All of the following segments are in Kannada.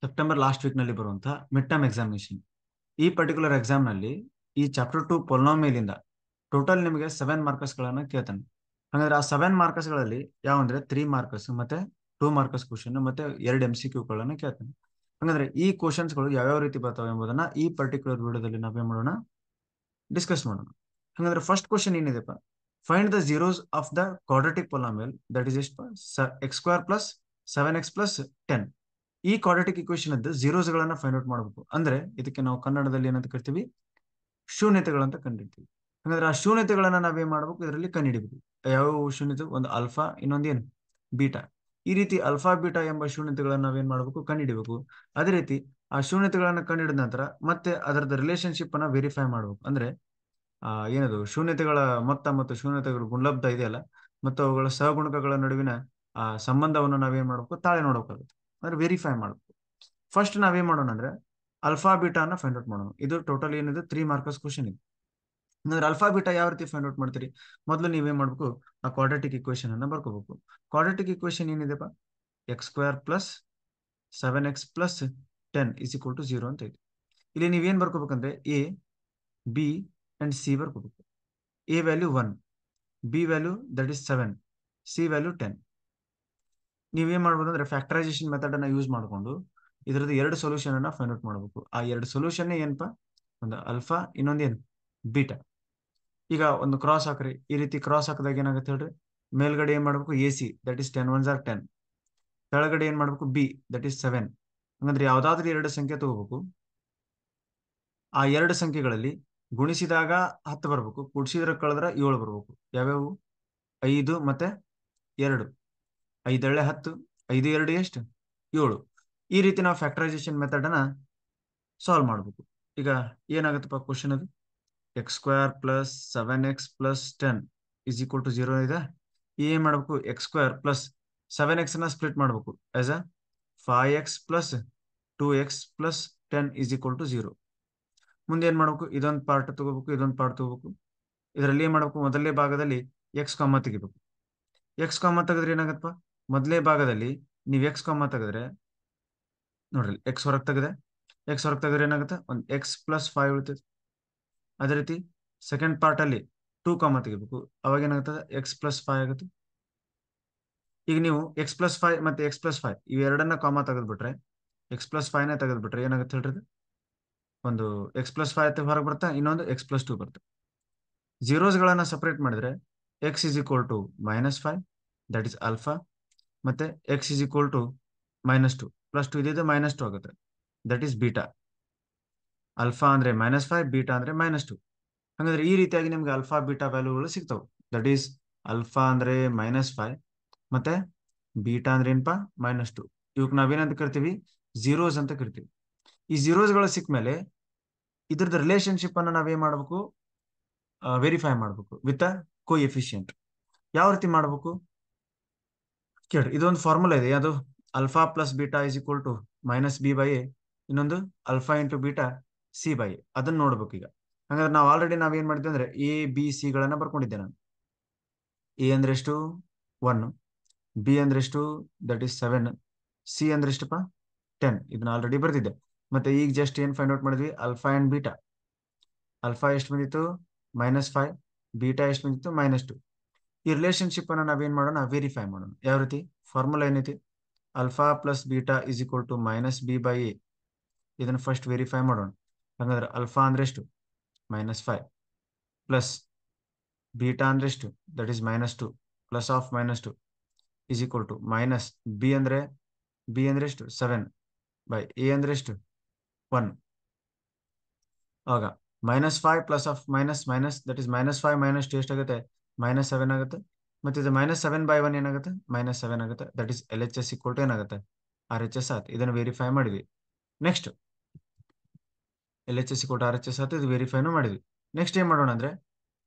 ಸೆಪ್ಟೆಂಬರ್ ಲಾಸ್ಟ್ ವೀಕ್ನಲ್ಲಿ ಬರುವಂತಹ ಮಿಡ್ ಟರ್ಮ್ ಎಕ್ಸಾಮಿನೇಷನ್. ಈ ಪರ್ಟಿಕ್ಯುಲರ್ ಎಕ್ಸಾಮ್ನಲ್ಲಿ ಈ ಚಾಪ್ಟರ್ 2 ಪೊಲಿನಾಮಿಯಲ್ ಟೋಟಲ್ ನಿಮಗೆ 7 ಮಾರ್ಕಸ್ಗಳನ್ನು ಕೇಳ್ತಾನೆ. ಹಾಗಾದ್ರೆ ಆ 7 ಮಾರ್ಕಸ್ಗಳಲ್ಲಿ ಯಾವಂದ್ರೆ 3 ಮಾರ್ಕಸ್ ಮತ್ತೆ 2 ಮಾರ್ಕಸ್ ಕ್ವಶನ್ ಮತ್ತೆ 2 MCQಗಳನ್ನು ಕೇಳ್ತಾನೆ. ಹಾಗಾದ್ರೆ ಈ ಕ್ವಶನ್ಸ್ಗಳು ಯಾವ್ಯಾವ ರೀತಿ ಬರ್ತಾವೆ ಎಂಬುದನ್ನ ಈ ಪರ್ಟಿಕ್ಯುಲರ್ ವಿಡಿಯೋದಲ್ಲಿ ನಾವೇನ್ ಮಾಡೋಣ, ಡಿಸ್ಕಸ್ ಮಾಡೋಣ. ಹಾಗಾದ್ರೆ ಫಸ್ಟ್ ಕ್ವಶನ್ ಏನಿದೆಪ್ಪ, find the zeros of the quadratic polynomial that is ಎಷ್ಟು, x² ಪ್ಲಸ್ 7x ಪ್ಲಸ್ 10. ಈ ಕ್ವಾಡ್ರಾಟಿಕ್ ಇಕ್ವೇಶನ್ ಅದ್ದು ಜೀರೋಸ್ ಗಳನ್ನ ಫೈಂಡ್ ಔಟ್ ಮಾಡಬೇಕು. ಅಂದ್ರೆ ಇದಕ್ಕೆ ನಾವು ಕನ್ನಡದಲ್ಲಿ ಏನಂತ ಕರಿತೀವಿ, ಶೂನ್ಯತೆಗಳಂತ ಕಂಡಿಡ್ತೀವಿ. ಹಾಗಾದ್ರೆ ಆ ಶೂನ್ಯತೆಗಳನ್ನ ನಾವೇನ್ ಮಾಡ್ಬೇಕು, ಇದರಲ್ಲಿ ಕಂಡುಹಿಡಿಬೇಕು. ಯಾವ ಶೂನ್ಯತೆ, ಒಂದು ಅಲ್ಫಾ, ಇನ್ನೊಂದು ಏನು, ಬೀಟಾ. ಈ ರೀತಿ ಅಲ್ಫಾ ಬೀಟಾ ಎಂಬ ಶೂನ್ಯತೆಗಳನ್ನ ನಾವೇನ್ ಮಾಡ್ಬೇಕು, ಕಂಡುಹಿಡಿಬೇಕು. ಅದೇ ರೀತಿ ಆ ಶೂನ್ಯತೆಗಳನ್ನ ಕಂಡುಹಿಡಿದ ನಂತರ ಮತ್ತೆ ಅದರದ ರಿಲೇಶನ್ಶಿಪ್ ಅನ್ನ ವೆರಿಫೈ ಮಾಡ್ಬೇಕು. ಅಂದ್ರೆ ಏನದು, ಶೂನ್ಯತೆಗಳ ಮೊತ್ತ ಮತ್ತು ಶೂನ್ಯತೆಗಳ ಗುಣಲಬ್ಧ ಇದೆಯಲ್ಲ, ಮತ್ತು ಅವುಗಳ ಸಹಗುಣಕಗಳ ನಡುವಿನ ಆ ಸಂಬಂಧವನ್ನು ನಾವೇನ್ ಮಾಡ್ಬೇಕು, ತಾಳೆ ನೋಡಬೇಕಾಗುತ್ತೆ. ಅಂದ್ರೆ ವೆರಿಫೈ ಮಾಡ್ಬೇಕು. ಫಸ್ಟ್ ನಾವೇನ್ ಮಾಡೋಣ ಅಂದ್ರೆ ಅಲ್ಫಾ ಬೀಟಾ ಅನ್ನ ಫೈಂಡ್ ಔಟ್ ಮಾಡೋಣ. ಇದು ಟೋಟಲ್ ಏನಿದೆ 3 ಮಾರ್ಕಸ್ ಕ್ವಶನ್ ಇದೆ. ಅಂದ್ರೆ ಅಲ್ಫಾ ಬೀಟಾ ಯಾವ ರೀತಿ ಫೈಂಡ್ ಔಟ್ ಮಾಡ್ತೀರಿ, ಮೊದಲು ನೀವೇನ್ ಮಾಡ್ಬೇಕು, ಆ ಕ್ವಾಡ್ರಾಟಿಕ್ ಇಕ್ವೇಶನ್ ಅನ್ನ ಬರ್ಕೋಬೇಕು. ಕ್ವಾಡ್ರಾಟಿಕ್ ಇಕ್ವೇಶನ್ ಏನಿದೆಪ್ಪ, x² plus 7x plus 10 is equal to 0 ಅಂತ ಇದೆ. ಇಲ್ಲಿ ನೀವೇನ್ ಬರ್ಕೋಬೇಕಂದ್ರೆ ಎ, ಬಿ ಅಂಡ್ ಸಿ ಬರ್ಕೋಬೇಕು. A value 1, B value that is 7, C value 10. ನೀವೇನ್ ಮಾಡ್ಬೋದು ಅಂದ್ರೆ ಫ್ಯಾಕ್ಟರೈಸೇಷನ್ ಮೆಥಡ್ ಅನ್ನ ಯೂಸ್ ಮಾಡ್ಕೊಂಡು ಇದರದ್ದು 2 ಸೊಲ್ಯೂಷನ್ ಅನ್ನ ಫೈಂಡ್ ಔಟ್ ಮಾಡಬೇಕು. ಆ 2 ಸೊಲ್ಯೂಷನ್ ಏನಪ್ಪಾ, ಒಂದು ಅಲ್ಫಾ, ಇನ್ನೊಂದು ಏನು, ಬೀಟಾ. ಈಗ ಒಂದು ಕ್ರಾಸ್ ಹಾಕ್ರಿ. ಈ ರೀತಿ ಕ್ರಾಸ್ ಹಾಕಿದಾಗ ಏನಾಗುತ್ತೆ ಹೇಳ್ರಿ, ಮೇಲ್ಗಡೆ ಏನ್ ಮಾಡ್ಬೇಕು, A see that is 10 1s are 10, ಕೆಳಗಡೆ ಏನ್ ಮಾಡ್ಬೇಕು, ಬಿ ದಟ್ ಇಸ್ 7. ಹಂಗಂದ್ರೆ ಯಾವ್ದಾದ್ರು 2 ಸಂಖ್ಯೆ ತಗೋಬೇಕು. ಆ 2 ಸಂಖ್ಯೆಗಳಲ್ಲಿ ಗುಣಿಸಿದಾಗ 10 ಬರ್ಬೇಕು, ಕೂಡಿಸಿದ್ರೆ ಕಳೆದ್ರೆ 7 ಬರ್ಬೇಕು. ಯಾವ್ಯಾವು, 5 ಮತ್ತೆ 2. 5 10, 5 2 ಎಷ್ಟು, 7. ಈ ರೀತಿ ನಾವು ಫ್ಯಾಕ್ಟರೈಸೇಷನ್ ಮೆಥಡ್ ಅನ್ನ ಸಾಲ್ವ್ ಮಾಡ್ಬೇಕು. ಈಗ ಏನಾಗುತ್ತಪ್ಪ ಕ್ವಶನ್, ಅದು x² plus 7x plus 10 is equal to 0 ಇದೆ. ಏನ್ ಮಾಡ್ಬೇಕು, x² ಪ್ಲಸ್ 7x ನ ಸ್ಪ್ಲಿಟ್ ಮಾಡ್ಬೇಕು as a 5x plus 2x plus 10 is equal to 0. ಮುಂದೆ ಏನ್ ಮಾಡ್ಬೇಕು, ಇದೊಂದು ಪಾರ್ಟ್ ತಗೋಬೇಕು, ಇದೊಂದು ಪಾರ್ಟ್ ತಗೋಬೇಕು. ಇದರಲ್ಲಿ ಏನ್ ಮಾಡ್ಬೇಕು, ಮೊದಲನೇ ಭಾಗದಲ್ಲಿ x ಕಾಮ ತೆಗಿಬೇಕು. x ಕಾಮ ತೆಗೆದ್ರೆ ಏನಾಗತ್ತಪ್ಪ, ಮೊದಲನೇ ಭಾಗದಲ್ಲಿ ನೀವು x ಕಾಮ ತೆಗೆದ್ರೆ ನೋಡ್ರಿ, x ಹೊರಗೆ ತೆಗೆದ್ರೆ ಏನಾಗುತ್ತೆ, ಒಂದು x ಪ್ಲಸ್ 5 ಉಳಿತದೆ. ಅದೇ ರೀತಿ ಸೆಕೆಂಡ್ ಪಾರ್ಟ್ ಅಲ್ಲಿ 2 ಕಾಮ ತೆಗಿಬೇಕು, ಅವಾಗ ಏನಾಗುತ್ತದೆ, x ಪ್ಲಸ್ 5 ಆಗುತ್ತೆ. ಈಗ ನೀವು x ಪ್ಲಸ್ 5 ಮತ್ತೆ x ಪ್ಲಸ್ 5 ಇವೆರಡನ್ನ ಕಾಮ ತೆಗೆದ್ಬಿಟ್ರೆ, x ಪ್ಲಸ್ 5 ನೇ ತೆಗೆದ್ಬಿಟ್ರೆ ಏನಾಗುತ್ತೆ ಹೇಳ್ರಿ, ಒಂದು x ಪ್ಲಸ್ 5 ಹೊರಗೆ ಬರುತ್ತೆ, ಇನ್ನೊಂದು x ಪ್ಲಸ್ 2 ಬರುತ್ತೆ. ಜೀರೋಸ್ ಗಳನ್ನ ಸಪರೇಟ್ ಮಾಡಿದ್ರೆ x is equal to -5 that is alpha, ಮತ್ತೆ x is equal to -2 plus 2 ಇದೆ, -2 ಆಗುತ್ತೆ, ದಟ್ ಇಸ್ ಬೀಟಾ. ಅಲ್ಫಾ ಅಂದ್ರೆ -5, ಬೀಟಾ ಅಂದ್ರೆ -2. ಹಾಗಾದ್ರೆ ಈ ರೀತಿಯಾಗಿ ನಿಮ್ಗೆ ಅಲ್ಫಾ ಬೀಟಾ ವ್ಯಾಲ್ಯೂಗಳು ಸಿಗ್ತವೆ. ದಟ್ ಈಸ್ ಅಲ್ಫಾ ಅಂದ್ರೆ -5 ಮತ್ತೆ ಬೀಟಾ ಅಂದ್ರೆ ಏನಪ್ಪಾ, -2. ಇವಕ್ಕೆ ನಾವೇನಂತ ಕರಿತೀವಿ, ಜೀರೋಸ್ ಅಂತ ಕರಿತೀವಿ. ಈ ಜೀರೋಸ್ ಗಳು ಸಿಕ್ಕ ಮೇಲೆ ಇದ್ರದ್ದು ರಿಲೇಶನ್ಶಿಪ್ ಅನ್ನ ನಾವೇನ್ ಮಾಡ್ಬೇಕು, ವೆರಿಫೈ ಮಾಡ್ಬೇಕು ವಿತ್ ಅ ಕೋಎಫಿಷಿಯಂಟ್. ಯಾವ ರೀತಿ ಮಾಡ್ಬೇಕು ಕೇಳ್ರಿ, ಇದೊಂದು ಫಾರ್ಮುಲಾ ಇದೆ. ಅದು alpha plus beta is equal to -b/a, ಇನ್ನೊಂದು ಅಲ್ಫಾ ಇಂಟು ಬೀಟಾ c/a. ಅದನ್ನ ನೋಡ್ಬೇಕು. ಈಗ ಹಾಗಾದ್ರೆ ನಾವು ಆಲ್ರೆಡಿ ನಾವೇನ್ ಮಾಡಿದ್ವಿ ಅಂದ್ರೆ ಎ ಬಿ ಸಿ ಗಳನ್ನ ಬರ್ಕೊಂಡಿದ್ದೆ ನಾನು. ಎ ಅಂದ್ರೆ ಎಷ್ಟು, 1, ಬಿ ಅಂದ್ರೆ ಎಷ್ಟು, ದಟ್ ಇಸ್ 7, ಸಿ ಅಂದ್ರೆ ಎಷ್ಟಪ್ಪ, 10. ಇದನ್ನ ಆಲ್ರೆಡಿ ಬರ್ತಿದ್ದೆ. ಮತ್ತೆ ಈಗ ಜಸ್ಟ್ ಏನ್ ಫೈಂಡ್ ಔಟ್ ಮಾಡಿದ್ವಿ, ಅಲ್ಫಾ ಅಂಡ್ ಬೀಟಾ. ಅಲ್ಫಾ ಎಷ್ಟು ಬಂದಿತ್ತು, -5, ಬೀಟಾ ಎಷ್ಟು ಬಂದಿತ್ತು, -2. ಈ ರಿಲೇಶನ್ಶಿಪ್ ಅನ್ನ ನಾವೇನ್ ಮಾಡೋಣ, ವೆರಿಫೈ ಮಾಡೋಣ. ಯಾವ ರೀತಿ, ಫಾರ್ಮುಲಾ ಏನೈತಿ, alpha plus beta is equal to -b/a. ಇದನ್ನ ಫಸ್ಟ್ ವೆರಿಫೈ ಮಾಡೋಣ. ಹಾಗಾದ್ರೆ ಅಲ್ಫಾ ಅಂದ್ರೆ ಎಷ್ಟು, -5 ಪ್ಲಸ್ ಬೀಟಾ ಅಂದ್ರೆ ಎಷ್ಟು, that is -2 plus of -2 is equal to minus B ಅಂದ್ರೆ ಎಷ್ಟು, 7 ಬೈ ಎ ಅಂದ್ರೆ ಎಷ್ಟು, 1. ಆಗ -5 plus of minus minus that is -5 -2 ಎಷ್ಟಾಗುತ್ತೆ, -7 ಆಗುತ್ತೆ. ಮತ್ತೆ ಇದು -7/1 ಏನಾಗುತ್ತೆ, -7 ಆಗುತ್ತೆ. That is LHS equal to ಏನಾಗುತ್ತೆ, RHS ಆಯ್ತು. ಇದನ್ನು ವೆರಿಫೈ ಮಾಡಿದ್ವಿ. Next LHS equal to RHS ಆಯ್ತು, ಇದು ವೆರಿಫೈನು ಮಾಡಿದ್ವಿ. ನೆಕ್ಸ್ಟ್ ಏನ್ ಮಾಡೋಣ ಅಂದ್ರೆ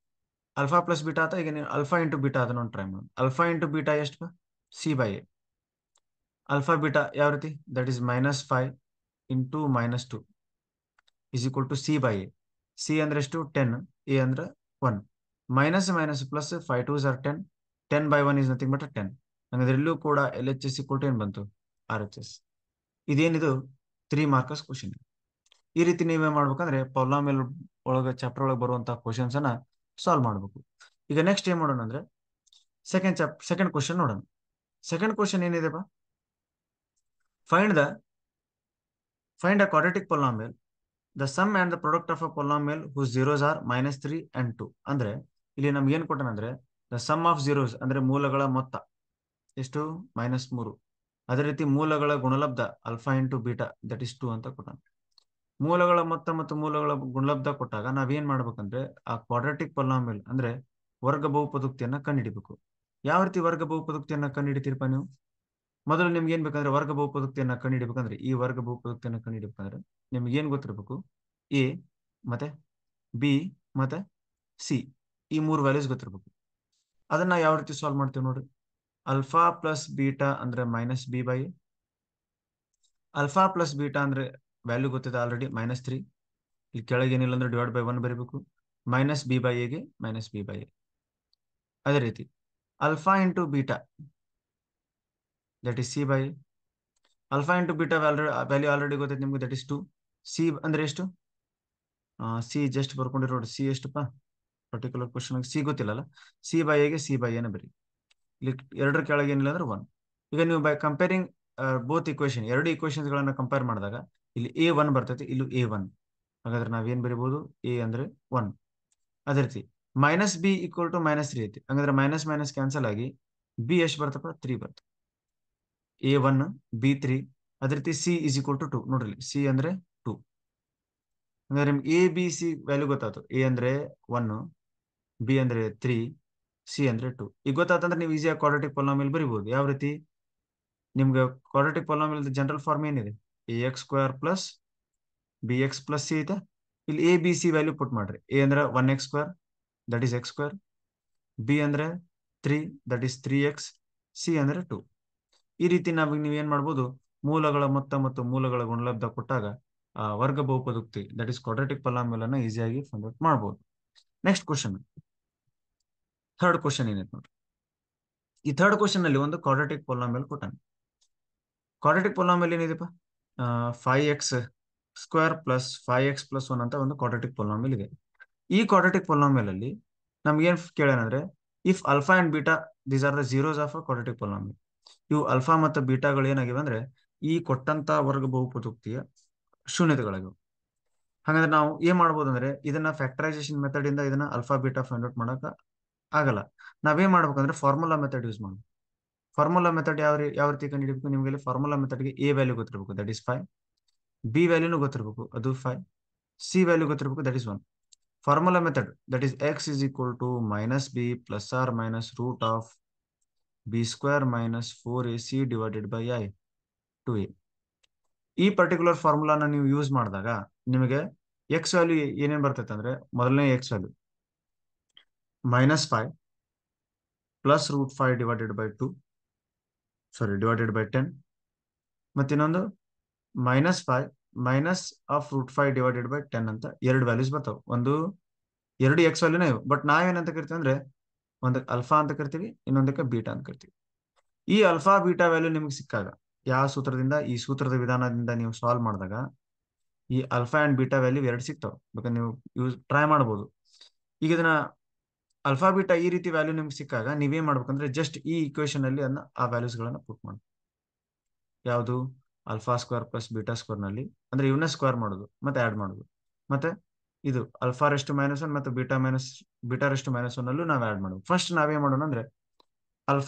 ಅಲ್ಫಾ ಪ್ಲಸ್ ಬೀಟಾ ಆತ. ಈಗ ನೀವು ಅಲ್ಫಾ ಇಂಟು ಬೀಟಾ ಅದನ್ನ ಟ್ರೈ ಮಾಡೋಣ. ಅಲ್ಫಾ ಇಂಟು ಬೀಟಾ ಎಷ್ಟು, c/a. ಅಲ್ಫಾ ಬೀಟಾ ಯಾವ ರೀತಿ, that is -5 into -2 is equal to c/a. C ಅಂದ್ರೆ ಎಷ್ಟು, 10, ಎ ಅಂದ್ರೆ 1. Minus minus plus 5 2s are 10, 10/1 is nothing but 10. ಹಂಗಾದ್ರೆ ಇಲ್ಲೂ ಕೂಡ LHS ಈಕ್ವಲ್ ಟು ಏನ್ ಬಂತು, RHS. ಇದೇನಿದು 3 ಮಾರ್ಕಸ್ ಕ್ವಶನ್. ಈ ರೀತಿ ನೀವೇ ಮಾಡ್ಬೇಕಂದ್ರೆ ಪೊಲಾಮಿಯಲ್ ಒಳಗೆ ಚಾಪ್ಟರ್ ಒಳಗೆ ಬರುವಂತ ಕ್ವಶನ್ಸ್ ಅನ್ನ ಸಾಲ್ವ್ ಮಾಡ್ಬೇಕು. ಈಗ ನೆಕ್ಸ್ಟ್ ಏನ್ ಮಾಡೋಣ ಅಂದ್ರೆ ಸೆಕೆಂಡ್ ಕ್ವಶನ್ ನೋಡೋಣ. ಸೆಕೆಂಡ್ ಕ್ವಶನ್ ಏನಿದೆ ಬಾ, find a quadratic polynomial, the sum and the product of a polynomial whose zeros are -3 and 2. ಅಂದ್ರೆ ಇಲ್ಲಿ ನಮ್ಗೆ ಏನ್ ಕೊಟ್ಟನಂದ್ರೆ ದ ಸಮ್ ಆಫ್ zeros ಅಂದ್ರೆ ಮೂಲಗಳ ಮೊತ್ತ ಎಷ್ಟು -3, ಅದೇ ರೀತಿ ಮೂಲಗಳ ಗುಣಲಬ್ಧ alpha into beta that is 2 ಅಂತ ಕೊಟ್ಟಾನ. ಮೂಲಗಳ ಮೊತ್ತ ಮತ್ತು ಮೂಲಗಳ ಗುಣಲಬ್ಧ ಕೊಟ್ಟಾಗ ನಾವೇನ್ ಮಾಡ್ಬೇಕಂದ್ರೆ ಆ ಕ್ವಾಡ್ರಾಟಿಕ್ ಪೊಲಿನಾಮಿಯಲ್ ಅಂದ್ರೆ ವರ್ಗ ಬಹುಪದೋಕ್ತಿಯನ್ನ ಕಂಡುಹಿಡಿಬೇಕು. ಯಾವ ರೀತಿ ವರ್ಗ ಬಹುಪದೋಕ್ತಿಯನ್ನ ಕಂಡುಹಿಡಿತೀರಪ್ಪ ನೀವು? ಮೊದಲು ನಿಮ್ಗೆ ಏನ್ ಬೇಕಂದ್ರೆ ವರ್ಗ ಬಹುಪದೋಕ್ತಿಯನ್ನ ಕಂಡುಹಿಡಿಬೇಕಂದ್ರೆ ಈ ವರ್ಗ ಬಹುಪದೋಕ್ತಿಯನ್ನ ಕಂಡುಹಿಡಿಬೇಕಂದ್ರೆ ನಿಮ್ಗೆ ಏನ್ ಗೊತ್ತಿರಬೇಕು, ಎ ಮತ್ತೆ ಬಿ ಮತ್ತೆ ಸಿ ಈ 3 ವ್ಯಾಲ್ಯೂಸ್ ಗೊತ್ತಿರಬೇಕು. ಅದನ್ನ ಯಾವ ರೀತಿ ಸಾಲ್ವ್ ಮಾಡ್ತೀವಿ ನೋಡ್ರಿ. ಅಲ್ಫಾ ಪ್ಲಸ್ ಬೀಟಾ ಅಂದ್ರೆ -b/a, ಅಲ್ಫಾ ಪ್ಲಸ್ ಬೀಟಾ ಅಂದ್ರೆ ವ್ಯಾಲ್ಯೂ ಗೊತ್ತಿದೆ ಆಲ್ರೆಡಿ -3, ಇಲ್ಲಿ ಕೆಳಗೆ ಏನಿಲ್ಲ ಅಂದ್ರೆ ಡಿವೈಡ್ ಬೈ 1 ಬರೀಬೇಕು. -b/a ಗೆ -b/a. ಅದೇ ರೀತಿ alpha into beta that is c/a. Alpha into beta value already ಗೊತ್ತೈತೆ ನಿಮ್ಗೆ, ದಟ್ ಇಸ್ 2. ಸಿ ಅಂದ್ರೆ ಎಷ್ಟು? ಸಿ ಜಸ್ಟ್ ಬರ್ಕೊಂಡಿರೋ ಸಿ ಎಷ್ಟಪ್ಪ ಪರ್ಟಿಕ್ಯುಲರ್ ಕ್ವಶನ್ ಸಿ ಗೊತ್ತಿಲ್ಲಲ್ಲ. c/a ಗೆ c/a ಬರೀ. ಇಲ್ಲಿ 2 ಕೆಳಗೆ ಏನಿಲ್ಲ ಅಂದ್ರೆ 1. ಈಗ ನೀವು ಬೈ ಕಂಪೇರಿಂಗ್ ಬೋತ್ ಇಕ್ವೇಶನ್, ಎರಡು ಇಕ್ವೇಶನ್ಸ್ ಗಳನ್ನ ಕಂಪೇರ್ ಮಾಡಿದಾಗ ಇಲ್ಲಿ a1 ಬರ್ತೈತಿ, ಇಲ್ಲಿ a1. ಹಾಗಾದ್ರೆ ನಾವೇನ್ ಬರೀಬಹುದು, a ಅಂದ್ರೆ 1. ಅದೇ ರೀತಿ -b = -3 ಐತಿ. ಹಾಗಾದ್ರೆ ಮೈನಸ್ ಮೈನಸ್ ಕ್ಯಾನ್ಸಲ್ ಆಗಿ ಬಿ ಎಷ್ಟು ಬರ್ತಪ್ಪ, 3 ಬರ್ತದೆ. a1 b3. ಅದೇ ರೀತಿ c = 2 ನೋಡ್ರಿ, c ಅಂದ್ರೆ 2. ಹಂಗಾದ್ರೆ ನಿಮ್ಗೆ ಎ ಬಿ ಸಿ ವ್ಯಾಲ್ಯೂ ಗೊತ್ತಾಯ್ತು. ಎ ಅಂದ್ರೆ 1, ಬಿ ಅಂದ್ರೆ 3, ಸಿ ಅಂದ್ರೆ 2. ಈಗ ಗೊತ್ತಾತಂದ್ರೆ ನೀವು ಈಸಿಯಾಗಿ ಕ್ವಾಡ್ರಾಟಿಕ್ ಪೊಲಿನಾಮಿಯಲ್ ಬರೀಬಹುದು. ಯಾವ ರೀತಿ? ನಿಮ್ಗೆ ಕ್ವಾಡ್ರಾಟಿಕ್ ಪೊಲಿನಾಮಿಯಲ್ ಜನರಲ್ ಫಾರ್ಮ್ ಏನಿದೆ, ax² + bx + c ಐತೆ. ಇಲ್ಲಿ ಎ ಬಿ ಸಿ ವ್ಯಾಲ್ಯೂ ಪುಟ್ ಮಾಡ್ರಿ. ಎ ಅಂದ್ರೆ 1x² that is x², B ಅಂದ್ರೆ 3 ದಟ್ ಇಸ್ 3x, ಸಿ ಅಂದ್ರೆ 2. ಈ ರೀತಿ ನೀವೇನ್ ಮಾಡ್ಬೋದು, ಮೂಲಗಳ ಮೊತ್ತ ಮತ್ತು ಮೂಲಗಳ ಗುಣಲಬ್ಧ ಕೊಟ್ಟಾಗ ವರ್ಗ ಬಹುಪದೋಕ್ತಿ ದಟ್ ಇಸ್ ಕ್ವಾಡ್ರಾಟಿಕ್ ಪೊಲಿನಾಮಿಯಲ್ ಅನ್ನ ಈಸಿಯಾಗಿ ಫೈಂಡ್ ಔಟ್ ಮಾಡಬಹುದು. ನೆಕ್ಸ್ಟ್ ಕ್ವಶನ್, ಥರ್ಡ್ ಕ್ವಶನ್ ಏನೈತೆ ನೋಡ್ರಿ. ಈ ಥರ್ಡ್ ಕ್ವಶನ್ ಅಲ್ಲಿ ಒಂದು ಕ್ವಾಡ್ರಾಟಿಕ್ ಪೊಲಿನಾಮಿಯಲ್ ಕೊಟ್ಟಾನೆ. ಕ್ವಾಡ್ರಾಟಿಕ್ ಪೊಲಿನಾಮಿಯಲ್ ಏನಿದೆಪ್ಪ, 5x² + 5x + 1 ಅಂತ ಒಂದು ಕ್ವಾಡ್ರಾಟಿಕ್ ಪೊಲಿನಾಮಿಯಲ್ ಇದೆ. ಈ ಕ್ವಾಡ್ರಾಟಿಕ್ ಪೊಲಿನಾಮಿಯಲ್ ಅಲ್ಲಿ ನಮ್ಗೆ ಏನ್ ಕೇಳೋಣಂದ್ರೆ, if alpha and beta these are the zeros of a quadratic polynomial. ಇವು ಅಲ್ಫಾ ಮತ್ತು ಬೀಟಾಗಳು ಏನಾಗಿವೆ ಅಂದ್ರೆ ಈ ಕೊಟ್ಟಂತ ವರ್ಗ ಬಹುಪದೋಕ್ತಿಯ ಶೂನ್ಯತೆಗಳಾಗಿವೆ. ಹಾಗಾದ್ರೆ ನಾವು ಏನ್ ಮಾಡ್ಬೋದು ಅಂದ್ರೆ ಇದನ್ನ ಫ್ಯಾಕ್ಟರೈಸೇಷನ್ ಮೆಥಡ್ ಇಂದ ಇದನ್ನ ಅಲ್ಫಾ ಬೀಟಾ ಫೈಂಡ್ ಔಟ್ ಮಾಡಕ ಆಗಲ್ಲ. ನಾವೇನ್ ಮಾಡ್ಬೇಕಂದ್ರೆ ಫಾರ್ಮುಲಾ ಮೆಥಡ್ ಯೂಸ್ ಮಾಡ್ಬೇಕು. ಫಾರ್ಮುಲಾ ಮೆಥಡ್ ಯಾವ ರೀತಿ ಕಂಡುಹಿಡಬೇಕು, ನಿಮ್ಗೆ ಫಾರ್ಮುಲಾ ಮೆಥಡ್ಗೆ ಎ ವ್ಯಾಲ್ಯೂ ಗೊತ್ತಿರಬೇಕು, ದಟ್ ಇಸ್ 5. ಬಿ ವ್ಯಾಲ್ಯೂನು ಗೊತ್ತಿರಬೇಕು, ಅದು 5. ಸಿ ವ್ಯಾಲ್ಯೂ ಗೊತ್ತಿರಬೇಕು, that is 1. Formula method that is x = -b ± √b² - 4ac / i to a. ಈ ಪರ್ಟಿಕ್ಯುಲರ್ ಫಾರ್ಮುಲಾನ ನೀವು ಯೂಸ್ ಮಾಡಿದಾಗ ನಿಮಗೆ ಎಕ್ಸ್ ವ್ಯಾಲ್ಯೂ ಏನೇನ್ ಬರ್ತೈತೆ ಅಂದ್ರೆ, ಮೊದಲನೇ ಎಕ್ಸ್ ವ್ಯಾಲ್ಯೂ -5 + √5 / 10, ಮತ್ತೆ ಇನ್ನೊಂದು -5 - √5 / 10 ಅಂತ ಎರಡು ವ್ಯಾಲ್ಯೂಸ್ ಬರ್ತಾವೆ. ಎರಡು ಎಕ್ಸ್ ವ್ಯಾಲ್ಯೂನೇ ಇವು, ಬಟ್ ನಾವೇನಂತ ಕರಿತೀವಿ ಅಂದ್ರೆ ಒಂದಕ್ಕೆ ಅಲ್ಫಾ ಅಂತ ಕರಿತೀವಿ, ಇನ್ನೊಂದಕ್ಕೆ ಬೀಟಾ ಅಂತ ಕರಿತೀವಿ. ಈ ಅಲ್ಫಾ ಬೀಟಾ ವ್ಯಾಲ್ಯೂ ನಿಮ್ಗೆ ಸಿಕ್ಕಾಗ ಯಾವ ಸೂತ್ರದಿಂದ, ಈ ಸೂತ್ರದ ವಿಧಾನದಿಂದ ನೀವು ಸಾಲ್ವ್ ಮಾಡಿದಾಗ ಈ ಅಲ್ಫಾ ಅಂಡ್ ಬೀಟಾ ವ್ಯಾಲ್ಯೂ ಎರಡು ಸಿಗ್ತಾವೆ. ಬೇಕಾದ್ರೆ ನೀವು ಟ್ರೈ ಮಾಡ್ಬೋದು. ಈಗ ಇದನ್ನ ಅಲ್ಫಾ ಬೀಟಾ ಈ ರೀತಿ ವ್ಯಾಲ್ಯೂ ನಿಮ್ಗೆ ಸಿಕ್ಕಾಗ ನೀವೇನ್ ಮಾಡ್ಬೇಕಂದ್ರೆ ಜಸ್ಟ್ ಈ ಇಕ್ವೇಶನ್ ಅಲ್ಲಿ ಆ ವ್ಯಾಲ್ಯೂಸ್ ಗಳನ್ನ ಪುಟ್ ಮಾಡಿ, ಯಾವುದು α² + β² ನಲ್ಲಿ ಅಂದ್ರೆ ಇವನ್ನ ಸ್ಕ್ವೇರ್ ಮಾಡೋದು ಮತ್ತೆ ಆಡ್ ಮಾಡೋದು, ಮತ್ತೆ ಇದು α⁻1 ಮತ್ತು β⁻1 ಅಲ್ಲೂ ನಾವು ಆಡ್ ಮಾಡೋದು. ಫಸ್ಟ್ ನಾವೇನ್ ಮಾಡೋಣ ಅಂದ್ರೆ α²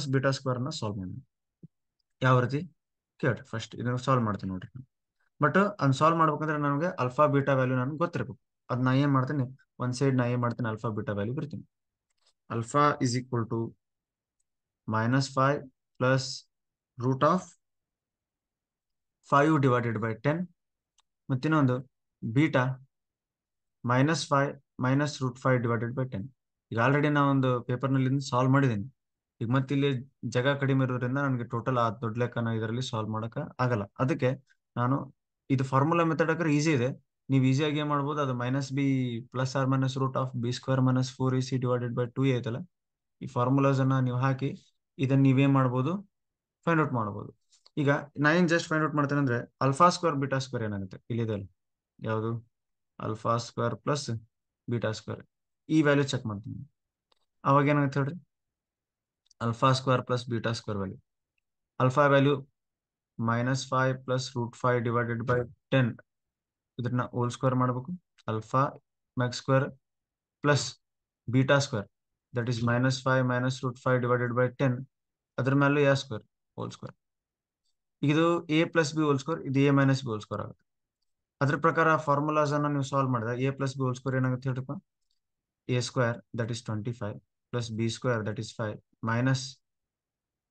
+ β² ನ ಸಾಲ್ವ್ ಮಾಡೋಣ. ಯಾವ ರೀತಿ ಕೇಳ್ರಿ, ಫಸ್ಟ್ ಇದನ್ನ ಸಾಲ್ವ್ ಮಾಡ್ತೀನಿ ನೋಡ್ರಿ. ಬಟ್ ಅದ್ ಸಾಲ್ವ್ ಮಾಡ್ಬೇಕಂದ್ರೆ ನನಗೆ ಅಲ್ಫಾ ಬೀಟಾ ವ್ಯಾಲ್ಯೂ ನನ್ಗೆ ಗೊತ್ತಿರಬೇಕು. ಅದ್ ನಾ ಏನ್ ಮಾಡ್ತೀನಿ, ಒಂದ್ ಸೈಡ್ ನಾ ಏನ್ ಮಾಡ್ತೀನಿ, ಅಲ್ಫಾ ಬೀಟಾ ವ್ಯಾಲ್ಯೂ ಬರ್ತೀನಿ. ಅಲ್ಫಾ = -5 + √5 / 10, ಮತ್ತಿನ್ನೊಂದು ಬೀಟಾ -5 - √5 / 10. ಈಗ ಆಲ್ರೆಡಿ ನಾ ಒಂದು ಪೇಪರ್ನಲ್ಲಿ ಸಾಲ್ವ್ ಮಾಡಿದ್ದೀನಿ. ಈಗ ಮತ್ತೆ ಇಲ್ಲಿ ಜಾಗ ಕಡಿಮೆ ಇರೋದ್ರಿಂದ ನನಗೆ ಟೋಟಲ್ ಆ ದೊಡ್ಡ ಲೆಕ್ಕನ ಇದರಲ್ಲಿ ಸಾಲ್ವ್ ಮಾಡಕ ಆಗಲ್ಲ. ಅದಕ್ಕೆ ನಾನು ಇದು ಫಾರ್ಮುಲಾ ಮೆಥಡ್ ಹಾಕಿದ್ರೆ ಈಸಿ ಇದೆ, ನೀವು ಈಸಿಯಾಗಿ ಏನ್ ಮಾಡ್ಬೋದು, ಅದು -b ± √b² - 4ac / 2a ಐತಲ್ಲ, ಈ ಫಾರ್ಮುಲಾಸ್ ಅನ್ನ ನೀವು ಹಾಕಿ ಇದನ್ನ ನೀವೇನ್ ಮಾಡ್ಬೋದು, ಫೈಂಡ್ ಔಟ್ ಮಾಡ್ಬೋದು. ಈಗ ನಾನು ಜಸ್ಟ್ ಫೈಂಡ್ ಔಟ್ ಮಾಡ್ತೇನೆ ಅಂದ್ರೆ ಅಲ್ಫಾ ಸ್ಕ್ವೇರ್ ಬೀಟಾ ಸ್ಕ್ವೇರ್ ಏನಾಗುತ್ತೆ ಇಲ್ಲಿದೆ ಅಲ್ಲ, ಯಾವುದು alpha square plus beta square, ಈ ವ್ಯಾಲ್ಯೂ ಚೆಕ್ ಮಾಡ್ತೀನಿ. ಅವಾಗ ಏನಾಗುತ್ತೆ ಹೇಳ್ರಿ, alpha square plus beta square value, alpha value -5 plus √5 divided by 10, ಇದನ್ನ ಹೋಲ್ ಸ್ಕ್ವೇರ್ ಮಾಡಬೇಕು. Alpha max square plus beta square that is -5 minus √5 divided by 10, ಅದ್ರ ಮೇಲೆ ಯಾ ಸ್ಕ್ವೇರ್ ಹೋಲ್ ಸ್ಕ್ವೇರ್. ಇದು A plus B whole square, ಇದು A minus B whole square ಆಗುತ್ತೆ. ಅದ್ರ ಪ್ರಕಾರ ಫಾರ್ಮುಲಾಸ್ ಅನ್ನ ನೀವು ಸಾಲ್ವ್ ಮಾಡಿದಾಗ A plus B whole square ಏನಾಗುತ್ತೆ ಹೇಳ್ರಪ್ಪ, A square that is 25 plus B square that is 5 minus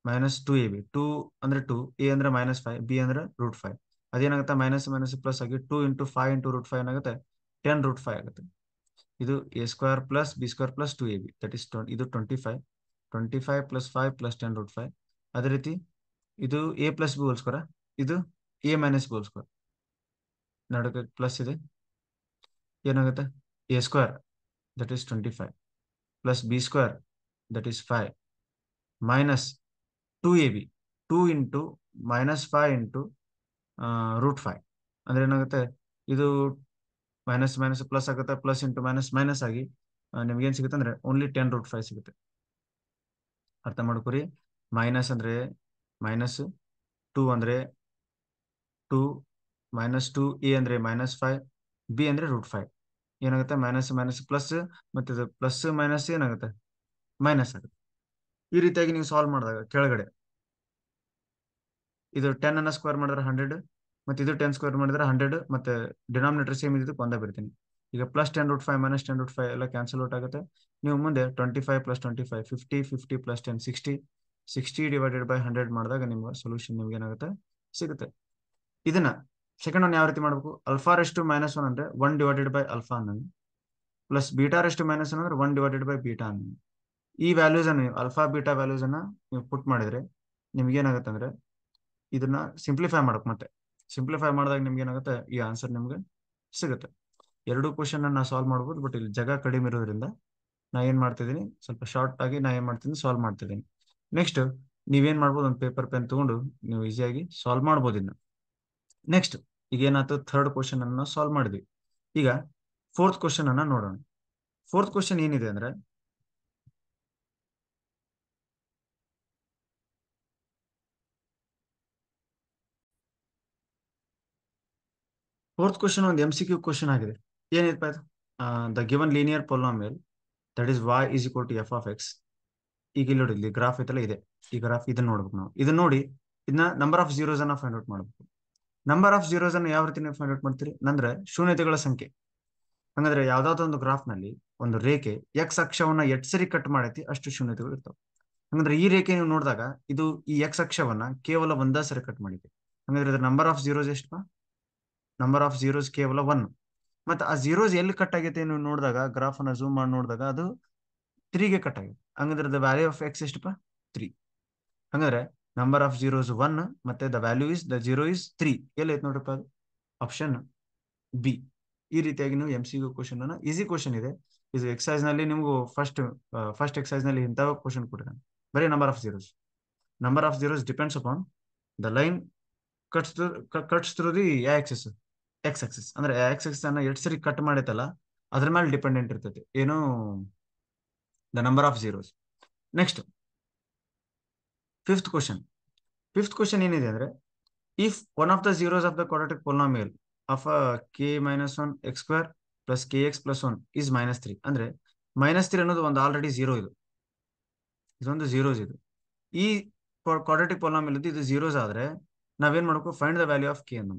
-2ab, 2 ಅಂದ್ರೆ 2, ಎ ಅಂದ್ರೆ -5, ಬಿ ಅಂದ್ರೆ √5, ಅದೇನಾಗುತ್ತೆ ಮೈನಸ್ ಮೈನಸ್ ಪ್ಲಸ್ ಆಗಿ 2 ಇಂಟು 5 ಇಂಟು √5 ಏನಾಗುತ್ತೆ 10√5 ಆಗುತ್ತೆ. ಇದು A square plus B square plus 2ab that is ಇದು 25 ಪ್ಲಸ್ 5 ಪ್ಲಸ್ 10√5. ಅದೇ ರೀತಿ ಇದು A plus B whole square, ಇದು A minus B whole square, ನಡುವೆ ಪ್ಲಸ್ ಇದೆ, ಏನಾಗುತ್ತೆ A square that is 25 plus B square that is 5 minus 2ab, 2 into -5 into √5 ಅಂದ್ರೆ ಏನಾಗುತ್ತೆ, ಇದು ಮೈನಸ್ ಮೈನಸ್ ಪ್ಲಸ್ ಆಗುತ್ತೆ, ಪ್ಲಸ್ ಇಂಟು ಮೈನಸ್ ಮೈನಸ್ ಆಗಿ ನಿಮ್ಗೇನು ಸಿಗುತ್ತೆ ಅಂದ್ರೆ ಓನ್ಲಿ 10√5 ಸಿಗುತ್ತೆ. ಅರ್ಥ ಮಾಡ್ಕೊರಿ. ಮೈನಸ್ ಅಂದ್ರೆ ಮೈನಸ್, 2 ಅಂದ್ರೆ 2, -2, ಎ ಅಂದ್ರೆ -5, ಬಿ ಅಂದ್ರೆ √5, ಏನಾಗುತ್ತೆ ಮೈನಸ್ ಮೈನಸ್ ಪ್ಲಸ್, ಮತ್ತೆ ಇದು ಪ್ಲಸ್ ಮೈನಸ್ ಏನಾಗುತ್ತೆ ಮೈನಸ್ ಆಗುತ್ತೆ. ಈ ರೀತಿಯಾಗಿ ನೀವು ಸಾಲ್ವ್ ಮಾಡಿದಾಗ ಕೆಳಗಡೆ ಇದು 10 ಅನ್ನ ಸ್ಕ್ವೇರ್ ಮಾಡಿದ್ರೆ 100, ಮತ್ತೆ ಇದು 10 ಸ್ಕ್ವೇರ್ ಮಾಡಿದ್ರೆ 100, ಮತ್ತೆ ಡಿನಾಮಿನೇಟರ್ ಸೇಮ್ ಇದ್ದಕ್ಕೆ ಒಂದೇ ಬರ್ತೀನಿ. ಈಗ ಪ್ಲಸ್ 10√5 ಮೈನಸ್ 10√5 ಎಲ್ಲ ಕ್ಯಾನ್ಸಲ್ ಔಟ್ ಆಗುತ್ತೆ. ನೀವು ಮುಂದೆ 25 ಪ್ಲಸ್ 25 50, 50 ಪ್ಲಸ್ 10 60, 60 ಡಿವೈಡೆಡ್ ಬೈ 100 ಮಾಡಿದಾಗ ನಿಮ್ಮ ಸೊಲ್ಯೂಷನ್ ನಿಮ್ಗೆ ಏನಾಗುತ್ತೆ ಸಿಗುತ್ತೆ. ಇದನ್ನ ಸೆಕೆಂಡ್ ಒನ್ ಯಾವ ರೀತಿ ಮಾಡಬೇಕು, ಅಲ್ಫಾ ರೆಸ್ಟ್ -1 ಅಂದ್ರೆ 1 ಡಿವೈಡೆಡ್ ಬೈ ಅಲ್ಫಾ ಅನ್ನೋದು, ಪ್ಲಸ್ ಬೀಟಾ ರೆಸ್ಟ್ -1 ಅಂದ್ರೆ 1 ಡಿವೈಡೆಡ್ ಬೈ ಬೀಟಾ ಅನ್ನೋದು. ಈ ವ್ಯಾಲ್ಯೂಸ್ ಅನ್ನು ಅಲ್ಫಾ ಬೀಟಾ ವ್ಯಾಲ್ಯೂಸ್ ಅನ್ನ ನೀವು ಪುಟ್ ಮಾಡಿದ್ರೆ ನಿಮ್ಗೆ ಏನಾಗುತ್ತೆ ಅಂದ್ರೆ ಇದನ್ನ ಸಿಂಪ್ಲಿಫೈ ಮಾಡಕ್, ಮತ್ತೆ ಸಿಂಪ್ಲಿಫೈ ಮಾಡಿದಾಗ ನಿಮ್ಗೆ ಏನಾಗುತ್ತೆ ಈ ಆನ್ಸರ್ ನಿಮ್ಗೆ ಸಿಗುತ್ತೆ. ಎರಡು ಕ್ವಶನ್ ಅನ್ನ ಸಾಲ್ವ್ ಮಾಡ್ಬೋದು, ಬಟ್ ಇಲ್ಲಿ ಜಾಗ ಕಡಿಮೆ ಇರೋದ್ರಿಂದ ನಾ ಏನ್ ಮಾಡ್ತಿದ್ದೀನಿ ಸ್ವಲ್ಪ ಶಾರ್ಟ್ ಆಗಿ ನಾ ಏನ್ ಮಾಡ್ತೀನಿ ಸಾಲ್ವ್ ಮಾಡ್ತಿದ್ದೀನಿ. ನೆಕ್ಸ್ಟ್ ನೀವೇನ್ ಮಾಡ್ಬೋದು, ಒಂದು ಪೇಪರ್ ಪೆನ್ ತಗೊಂಡು ನೀವು ಈಸಿಯಾಗಿ ಸಾಲ್ವ್ ಮಾಡ್ಬೋದು ಇನ್ನು. ನೆಕ್ಸ್ಟ್ ಈಗ ಏನಾಯ್ತು, ಥರ್ಡ್ ಕ್ವಶನ್ ಅನ್ನ ಸಾಲ್ವ್ ಮಾಡಿದ್ವಿ. ಈಗ ಫೋರ್ತ್ ಕ್ವಶನ್ ಅನ್ನ ನೋಡೋಣ. ಫೋರ್ತ್ ಕ್ವಶನ್ ಏನಿದೆ ಅಂದ್ರೆ ಫೋರ್ತ್ ಕ್ವಶನ್ ಒಂದು MCQ ಕ್ವಶನ್ ಆಗಿದೆ. ಏನಿದೆ ಅದು, the given linear polynomial that is y is equal to f of x. ಈಗ ಇಲ್ಲಿ ನೋಡಿ, ಇಲ್ಲಿ ಗ್ರಾಫ್ ಐತಲ್ಲ ಇದೆ, ಈ ಗ್ರಾಫ್ ಇದನ್ನ ನೋಡ್ಬೇಕು ನಾವು. ಇದನ್ನ ನೋಡಿ ಇದನ್ನ ನಂಬರ್ ಆಫ್ ಜೀರೋಸ್ ಅನ್ನ ಫೈಂಡ್ ಔಟ್ ಮಾಡ್ಬೇಕು. ನಂಬರ್ ಆಫ್ ಜೀರೋಸ್ ಅನ್ನ ಯಾವ ರೀತಿ ನೀವು ಫೈಂಡ್ ಔಟ್ ಮಾಡ್ತೀರಿ ಅಂದ್ರೆ ಶೂನ್ಯತೆಗಳ ಸಂಖ್ಯೆ. ಹಂಗಂದ್ರೆ ಯಾವ್ದಾದ್ರು ಒಂದು ಗ್ರಾಫ್ ನಲ್ಲಿ ಒಂದು ರೇಖೆ ಎಕ್ಸ್ ಅಕ್ಷವನ್ನ ಎಷ್ಟು ಸರಿ ಕಟ್ ಮಾಡೈತಿ ಅಷ್ಟು ಶೂನ್ಯತೆಗಳು ಇರ್ತಾವೆ. ಹಂಗಂದ್ರೆ ಈ ರೇಖೆ ನೀವು ನೋಡಿದಾಗ ಇದು ಈ ಎಕ್ಸ್ ಅಕ್ಷವನ್ನ ಕೇವಲ ಒಂದೇ ಸರಿ ಕಟ್ ಮಾಡಿದೆ. ಹಂಗಂದ್ರೆ ಇದ್ರ ನಂಬರ್ ಆಫ್ ಜೀರೋಸ್ ಎಷ್ಟು, ನಂಬರ್ ಆಫ್ ಜೀರೋಸ್ ಕೇವಲ 1. ಮತ್ತೆ ಆ ಜೀರೋಸ್ ಎಲ್ಲಿ ಕಟ್ ಆಗೈತೆ ನೀವು ನೋಡಿದಾಗ ಗ್ರಾಫ್ ಅನ್ನ ಝೂಮ್ ಮಾಡಿ ನೋಡಿದಾಗ ಅದು 3ಗೆ ಕಟ್ ಆಗಿದೆ. ಹಂಗಂದ್ರೆ ದ ವ್ಯಾಲ್ಯೂ ಆಫ್ ಎಕ್ಸ್ ಎಷ್ಟಪ್ಪ 3. ಹಂಗಂದ್ರೆ ನಂಬರ್ ಆಫ್ ಜೀರೋಸ್ 1 ಮತ್ತೆ the value is the zero is 3. ಎಲ್ಲಿ ಐತೆ ನೋಡ್ರಪ್ಪ ಅದು ಆಪ್ಷನ್ ಬಿ. ಈ ರೀತಿಯಾಗಿ ನೀವು MCQ ಕ್ವಶನ್ ಅನ್ನ, ಈಸಿ ಕ್ವಶನ್ ಇದೆ ಇದು. ಎಕ್ಸೈಸ್ ನಲ್ಲಿ ನಿಮಗೂ ಫಸ್ಟ್ ಎಕ್ಸೈಸ್ ನಲ್ಲಿ ಇಂಥ ಕ್ವಶನ್ ಕೊಟ್ಟಿದ್ದಾನೆ, ಬರೀ number of zeros depends upon the line cuts through the Axis, X Axis. ಅಂದ್ರೆ ಆಕ್ಸಿಸ್ ಅನ್ನ ಎಷ್ಟು ಸರಿ ಕಟ್ ಮಾಡೈತಲ್ಲ ಅದ್ರ ಮೇಲೆ ಡಿಪೆಂಡೆಂಟ್ ಇರ್ತೈತಿ ಏನು the number of zeros. Next fifth question ಏನಿದೆ ಅಂದ್ರೆ if one of the zeros of the quadratic polynomial of k-1 x² plus kx plus 1 is -3. ಅಂದ್ರೆ -3 ಅನ್ನೋದು ಒಂದು ಆಲ್ರೆಡಿ ಜೀರೋ, ಇದೊಂದು ಜೀರೋಸ್. ಇದು ಈ ಕ್ವಾಡ್ರಾಟಿಕ್ ಪೊಲಿನಾಮಿಯಲ್ ಇದು ಜೀರೋಸ್ ಆದ್ರೆ ನಾವೇನ್ ಮಾಡ್ಬೇಕು, find the value of K ಅನ್ನು.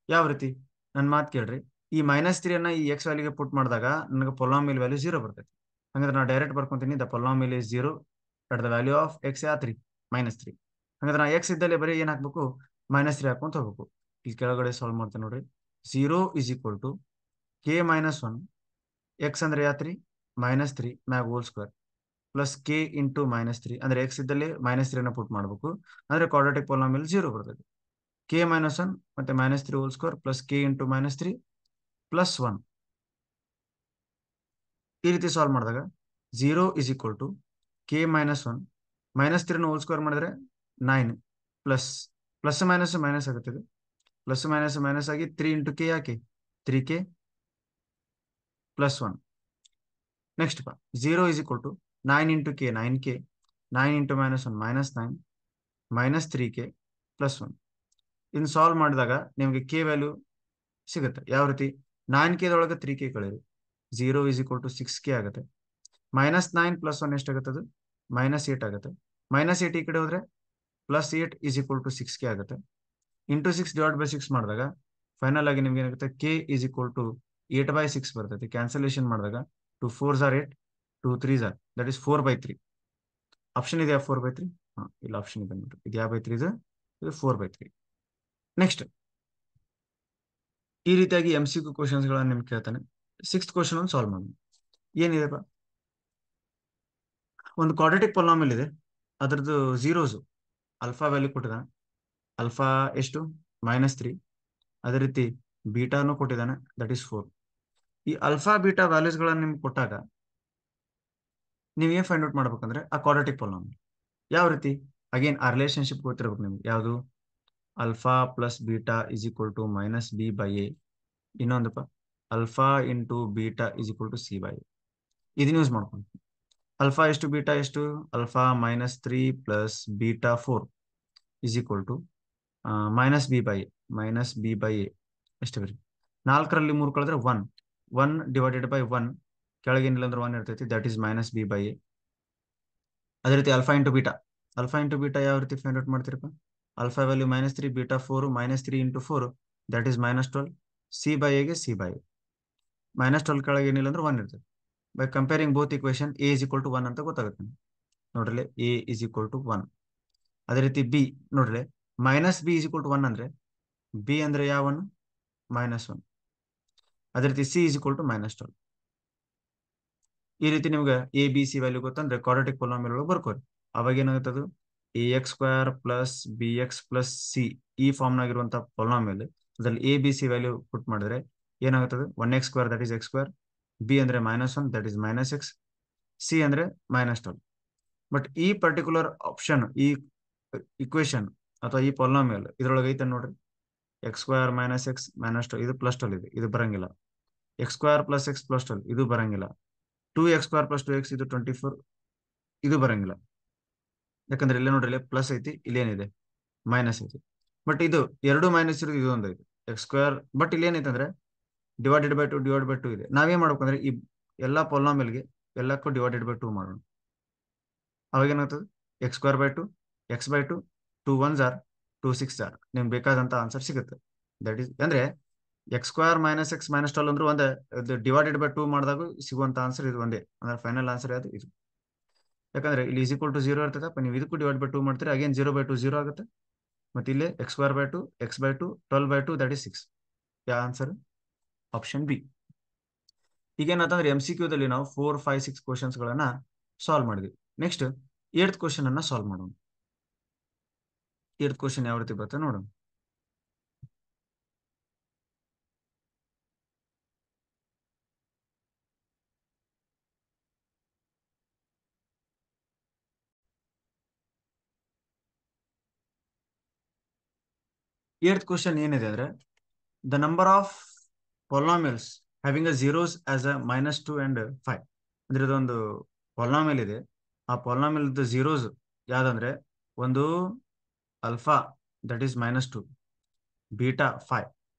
ಯಾವ ರೀತಿ, ನನ್ನ ಮಾತು ಕೇಳ್ರಿ. ಈ -3 ಅನ್ನ ಈ ಎಕ್ಸ್ ವ್ಯಾಲ್ಯೂಗೆ ಪುಟ್ ಮಾಡಿದಾಗ ನನಗೆ ಪೊಲಿನಾಮಿಯಲ್ ವ್ಯಾಲ್ಯೂ 0 ಬರ್ತೈತಿ. ಹಂಗಂದ್ರೆ ನಾನು ಡೈರೆಕ್ಟ್ ಬರ್ಕೊಂತೀನಿ the polynomial is 0 at the value of X ಯಾ 3 -3. ಹಂಗಂದ್ರೆ ನಾ ಎಕ್ಸ್ ಇದ್ದಲ್ಲಿ ಬರೀ ಏನ್ ಹಾಕ್ಬೇಕು -3 ಹಾಕೊಂತ ಹೋಗ್ಬೇಕು. ಇಲ್ಲಿ ಕೆಳಗಡೆ ಸಾಲ್ವ್ ಮಾಡ್ತೇನೆ ನೋಡ್ರಿ. 0 is equal to k-1 X ಅಂದ್ರೆ ಯಾ 3 -3 ಮ್ಯಾಗ್ whole square plus K into -3. ಅಂದ್ರೆ ಎಕ್ಸ್ ಇದ್ದಲ್ಲಿ -3 ಅನ್ನ ಪುಟ್ ಮಾಡ್ಬೇಕು, ಅಂದ್ರೆ ಕ್ವಾಡ್ರಾಟಿಕ್ ಪೊಲಿನಾಮಿಯಲ್ 0 ಬರ್ತದೆ. k-1 ಮತ್ತೆ -3 whole square plus K into -3 plus 1. ಈ ರೀತಿ ಸಾಲ್ವ್ ಮಾಡಿದಾಗ 0 is equal to k-1 -3 whole square ಮಾಡಿದ್ರೆ 9 ಪ್ಲಸ್ ಪ್ಲಸ್ ಮೈನಸ್ ಮೈನಸ್ ಆಗುತ್ತೆ, ಪ್ಲಸ್ ಮೈನಸ್ ಮೈನಸ್ ಆಗಿ 3 ಇಂಟು ಕೆ ಯಾಕೆ 3k plus 1. Next 0 is equal to 9 into K 9k, 9 into minus 1 minus 9 minus 3k plus 1. ಇನ್ನು ಸಾಲ್ವ್ ಮಾಡಿದಾಗ ನಿಮಗೆ ಕೆ ವ್ಯಾಲ್ಯೂ ಸಿಗುತ್ತೆ. ಯಾವ ರೀತಿ? 9k ಒಳಗೆ 3k ಕಳೆಯಿರಿ, 0 ಇಸ್ ಈಕ್ವಲ್ ಟು 6k ಆಗುತ್ತೆ. ಮೈನಸ್ 9 ಪ್ಲಸ್ 1 ಎಷ್ಟಾಗುತ್ತೆ? ಅದು ಮೈನಸ್ 8 ಆಗುತ್ತೆ. ಮೈನಸ್ 8 ಈ ಕಡೆ ಹೋದ್ರೆ plus 8 is equal to 6k ಆಗುತ್ತೆ. ಇಂಟು 6 ಡಿವೈಡ್ ಬೈ 6 ಮಾಡಿದಾಗ ಫೈನಲ್ ಆಗಿ ನಿಮ್ಗೆ ಏನಾಗುತ್ತೆ? ಕೆ ಇಸ್ ಈಕ್ವಲ್ ಟು 8/6 ಬರ್ತೈತಿ. ಕ್ಯಾನ್ಸಲೇಷನ್ ಮಾಡಿದಾಗ 2 4s are 8, 2 3s are, that is 4/3. Option ಇದೆಯಾ 4/3? ಇಲ್ಲ, ಆಪ್ಷನ್ ಇದೆ ನೋಡ್ರಿ. ಇದು ಯಾವ ಬೈ 3 ಇದು 4/3. ನೆಕ್ಸ್ಟ್ ಈ ರೀತಿಯಾಗಿ MCQ ಕ್ವಶನ್ಸ್ ಗಳನ್ನ ನಿಮ್ಗೆ ಕೇಳ್ತಾನೆ. 6th ಕ್ವಶನ್ ಒಂದು ಸಾಲ್ವ್ ಮಾಡೋಣ. ಏನಿದೆ? ಒಂದು ಕ್ವಾಡ್ರಾಟಿಕ್ ಪೊಲಿನಾಮಿಯಲ್ ಇದೆ, ಅದರದ್ದು ಝೀರೋಸ್ ಅಲ್ಫಾ ವ್ಯಾಲ್ಯೂ ಕೊಟ್ಟಿದ್ದಾನೆ. ಅಲ್ಫಾ ಎಷ್ಟು? -3. ಅದೇ ರೀತಿ ಬೀಟಾನು ಕೊಟ್ಟಿದ್ದಾನೆ, ದಟ್ ಈಸ್ 4. ಈ ಅಲ್ಫಾ ಬೀಟಾ ವ್ಯಾಲ್ಯೂಸ್ ಗಳನ್ನ ನಿಮ್ಗೆ ಕೊಟ್ಟಾಗ ನೀವು ಏನ್ ಫೈಂಡ್ ಔಟ್ ಮಾಡ್ಬೇಕಂದ್ರೆ ಆ ಕ್ವಾಡ್ರಾಟಿಕ್ ಪೊಲಿನಾಮಿಯಲ್ ಯಾವ ರೀತಿ? ಅಗೇನ್ ಆ ರಿಲೇಶನ್ಶಿಪ್ ಗೊತ್ತಿರ್ಬೇಕು ನಿಮ್ಗೆ. ಯಾವುದು? Alpha plus beta is equal to -b/a. ಇನ್ನೊಂದಪ್ಪ alpha into beta is equal to c/a. ಇದನ್ನ ಯೂಸ್ ಮಾಡ್ಕೊಂಡು ಅಲ್ಫಾ ಎಷ್ಟು ಬೀಟಾ ಎಷ್ಟು? Alpha -3 plus beta 4 is equal to -b/a. ಎಷ್ಟು ಬರೀ 4ರಲ್ಲಿ 3 ಕಳೆದ್ರೆ 1 ಡಿವೈಡೆಡ್ ಬೈ 1, ಕೆಳಗೇನಿಲ್ಲ ಅಂದ್ರೆ 1 ಇರ್ತೈತಿ, ದಟ್ ಈಸ್ -b/a. ಅದೇ ರೀತಿ ಅಲ್ಫಾ ಇಂಟು ಬೀಟಾ ಯಾವ ರೀತಿ ಫೈಂಡ್ ಔಟ್ ಮಾಡ್ತೀರಪ್ಪ? Alpha value -3, beta 4, -3 into 4 that is -12, c/a c/a. -12 ಕೆಳಗೆ ಏನಿಲ್ಲ ಅಂದ್ರೆ 1 ಇರ್ತದೆ. By comparing both equation a is equal to 1 ಅಂತ ಗೊತ್ತಾಗುತ್ತೆ ನೋಡ್ರಿ. a is equal to 1. ಅದೇ ರೀತಿ ಬಿ ನೋಡ್ರಿ, -b ಇಸ್ ಈಕ್ವಲ್ ಟು 1 ಅಂದ್ರೆ ಬಿ ಅಂದ್ರೆ ಯಾವ 1? -1. ಅದೇ ರೀತಿ ಸಿ ಇಸ್ ಈಕ್ವಲ್ ಟು -12. ಈ ರೀತಿ ನಿಮ್ಗೆ ಎ ಬಿ ಸಿ ವ್ಯಾಲ್ಯೂ ಗೊತ್ತಂದ್ರೆ ಕ್ವಾಡ್ರಾಟಿಕ್ ಪೊಲಿನಾಮಿಯಲ್ ಒಳಗೆ ಬರ್ಕೋರಿ. ಅವಾಗ ಏನಾಗುತ್ತದು? ax² plus bx plus C ಈ ಫಾರ್ಮ್ನಾಗಿರುವಂತ ಪೊಲಿನಾಮಿಯಲ್ ಅದ್ರಲ್ಲಿ A B C value put ಮಾಡಿದ್ರೆ ಏನಾಗುತ್ತದೆ? 1x² that is x², B ಅಂದ್ರೆ -1 ದಟ್ ಈಸ್ -x, ಸಿ ಅಂದ್ರೆ -12. ಬಟ್ ಈ ಪರ್ಟಿಕ್ಯುಲರ್ ಆಪ್ಷನ್, ಈ ಇಕ್ವೇಶನ್ ಅಥವಾ ಈ ಪೊಲಿನಾಮಿಯಲ್ ಇದ್ರೊಳಗೆ ಐತೆ ನೋಡ್ರಿ. x² - x -12 ಇದು +12 ಇದೆ, ಇದು ಬರಂಗಿಲ್ಲ. x² + x +12 ಇದು ಬರಂಗಿಲ್ಲ. 2x² + 2x ಇದು 24 ಇದು ಬರಂಗಿಲ್ಲ. ಯಾಕಂದ್ರೆ ಇಲ್ಲೇ ನೋಡ್ರಿ, ಪ್ಲಸ್ ಐತಿ, ಇಲ್ಲೇನಿದೆ ಮೈನಸ್ ಐತಿ. ಬಟ್ ಇದು ಎರಡು ಮೈನಸ್ ಇರೋದು ಇದು ಒಂದು ಐತಿ x². ಬಟ್ ಇಲ್ಲಿ ಏನೈತೆ ಅಂದ್ರೆ ಡಿವೈಡೆಡ್ ಬೈ 2 ಇದೆ. ನಾವೇನ್ ಮಾಡ್ಬೇಕಂದ್ರೆ ಈ ಎಲ್ಲಾ ಪೊಲಿನಾಮಿಯಲ್ಗೆ ಎಲ್ಲಕ್ಕೂ ಡಿವೈಡೆಡ್ ಬೈ 2 ಮಾಡೋಣ. ಅವಾಗ ಏನಾಗ್ತದೆ? x²/2 x/2 2 1s are 2 6s are. ನಿಮ್ಗೆ ಬೇಕಾದಂತ ಆನ್ಸರ್ ಸಿಗುತ್ತೆ. ದಟ್ ಈಸ್ ಅಂದ್ರೆ x² - x -12 ಅಂದ್ರೆ ಒಂದೇ, ಡಿವೈಡೆಡ್ ಬೈ 2 ಮಾಡಿದಾಗ ಸಿಗುವಂತ ಆನ್ಸರ್ ಇದು ಒಂದೇ. ಅಂದ್ರೆ ಫೈನಲ್ ಆನ್ಸರ್ ಯಾವುದು? ಇದು. ಯಾಕಂದ್ರೆ ಇಲ್ಲಿ ಇಸ್ ಈಕ್ವಲ್ ಟು 0 ಇರ್ತದೆ, ನೀವು ಇದಕ್ಕೂ ಡಿವೈಡ್ ಬೈ 2 ಮಾಡ್ತೀರಿ, ಅಗೇನ್ 0/2 0 ಆಗುತ್ತೆ. ಮತ್ತೆ ಇಲ್ಲಿ x²/2 x/2 12/2 ದಟ್ ಈಸ್ 6. ಯಾವ ಆನ್ಸರ್? Option B. ಈಗೇನಂತಂದ್ರೆ MCQದಲ್ಲಿ ನಾವು 4 5 6 ಕ್ವಶನ್ಸ್ ಗಳನ್ನ ಸಾಲ್ವ್ ಮಾಡಿದ್ವಿ. ನೆಕ್ಸ್ಟ್ 8th ಕ್ವಶನ್ ಅನ್ನ ಸಾಲ್ವ್ ಮಾಡೋಣ. 8th ಕ್ವಶನ್ ಯಾವ ರೀತಿ ಬರುತ್ತೆ ನೋಡೋಣ. ಏಳ್ತ್ ಕ್ವಶನ್ ಏನಿದೆ ಅಂದ್ರೆ the number of polynomials having a zeros as a -2 and 5. ಅಂದ್ರೆ ಇದೊಂದು ಪೊಲಿನಾಮಿಯಲ್ ಇದೆ. ಆ ಪೊಲಿನಾಮಿಯಲ್ ಝೀರೋಸ್ ಯಾವ್ದಂದ್ರೆ ಒಂದು ಅಲ್ಫಾ ದಟ್ ಈಸ್ -2, ಬೀಟಾ 5.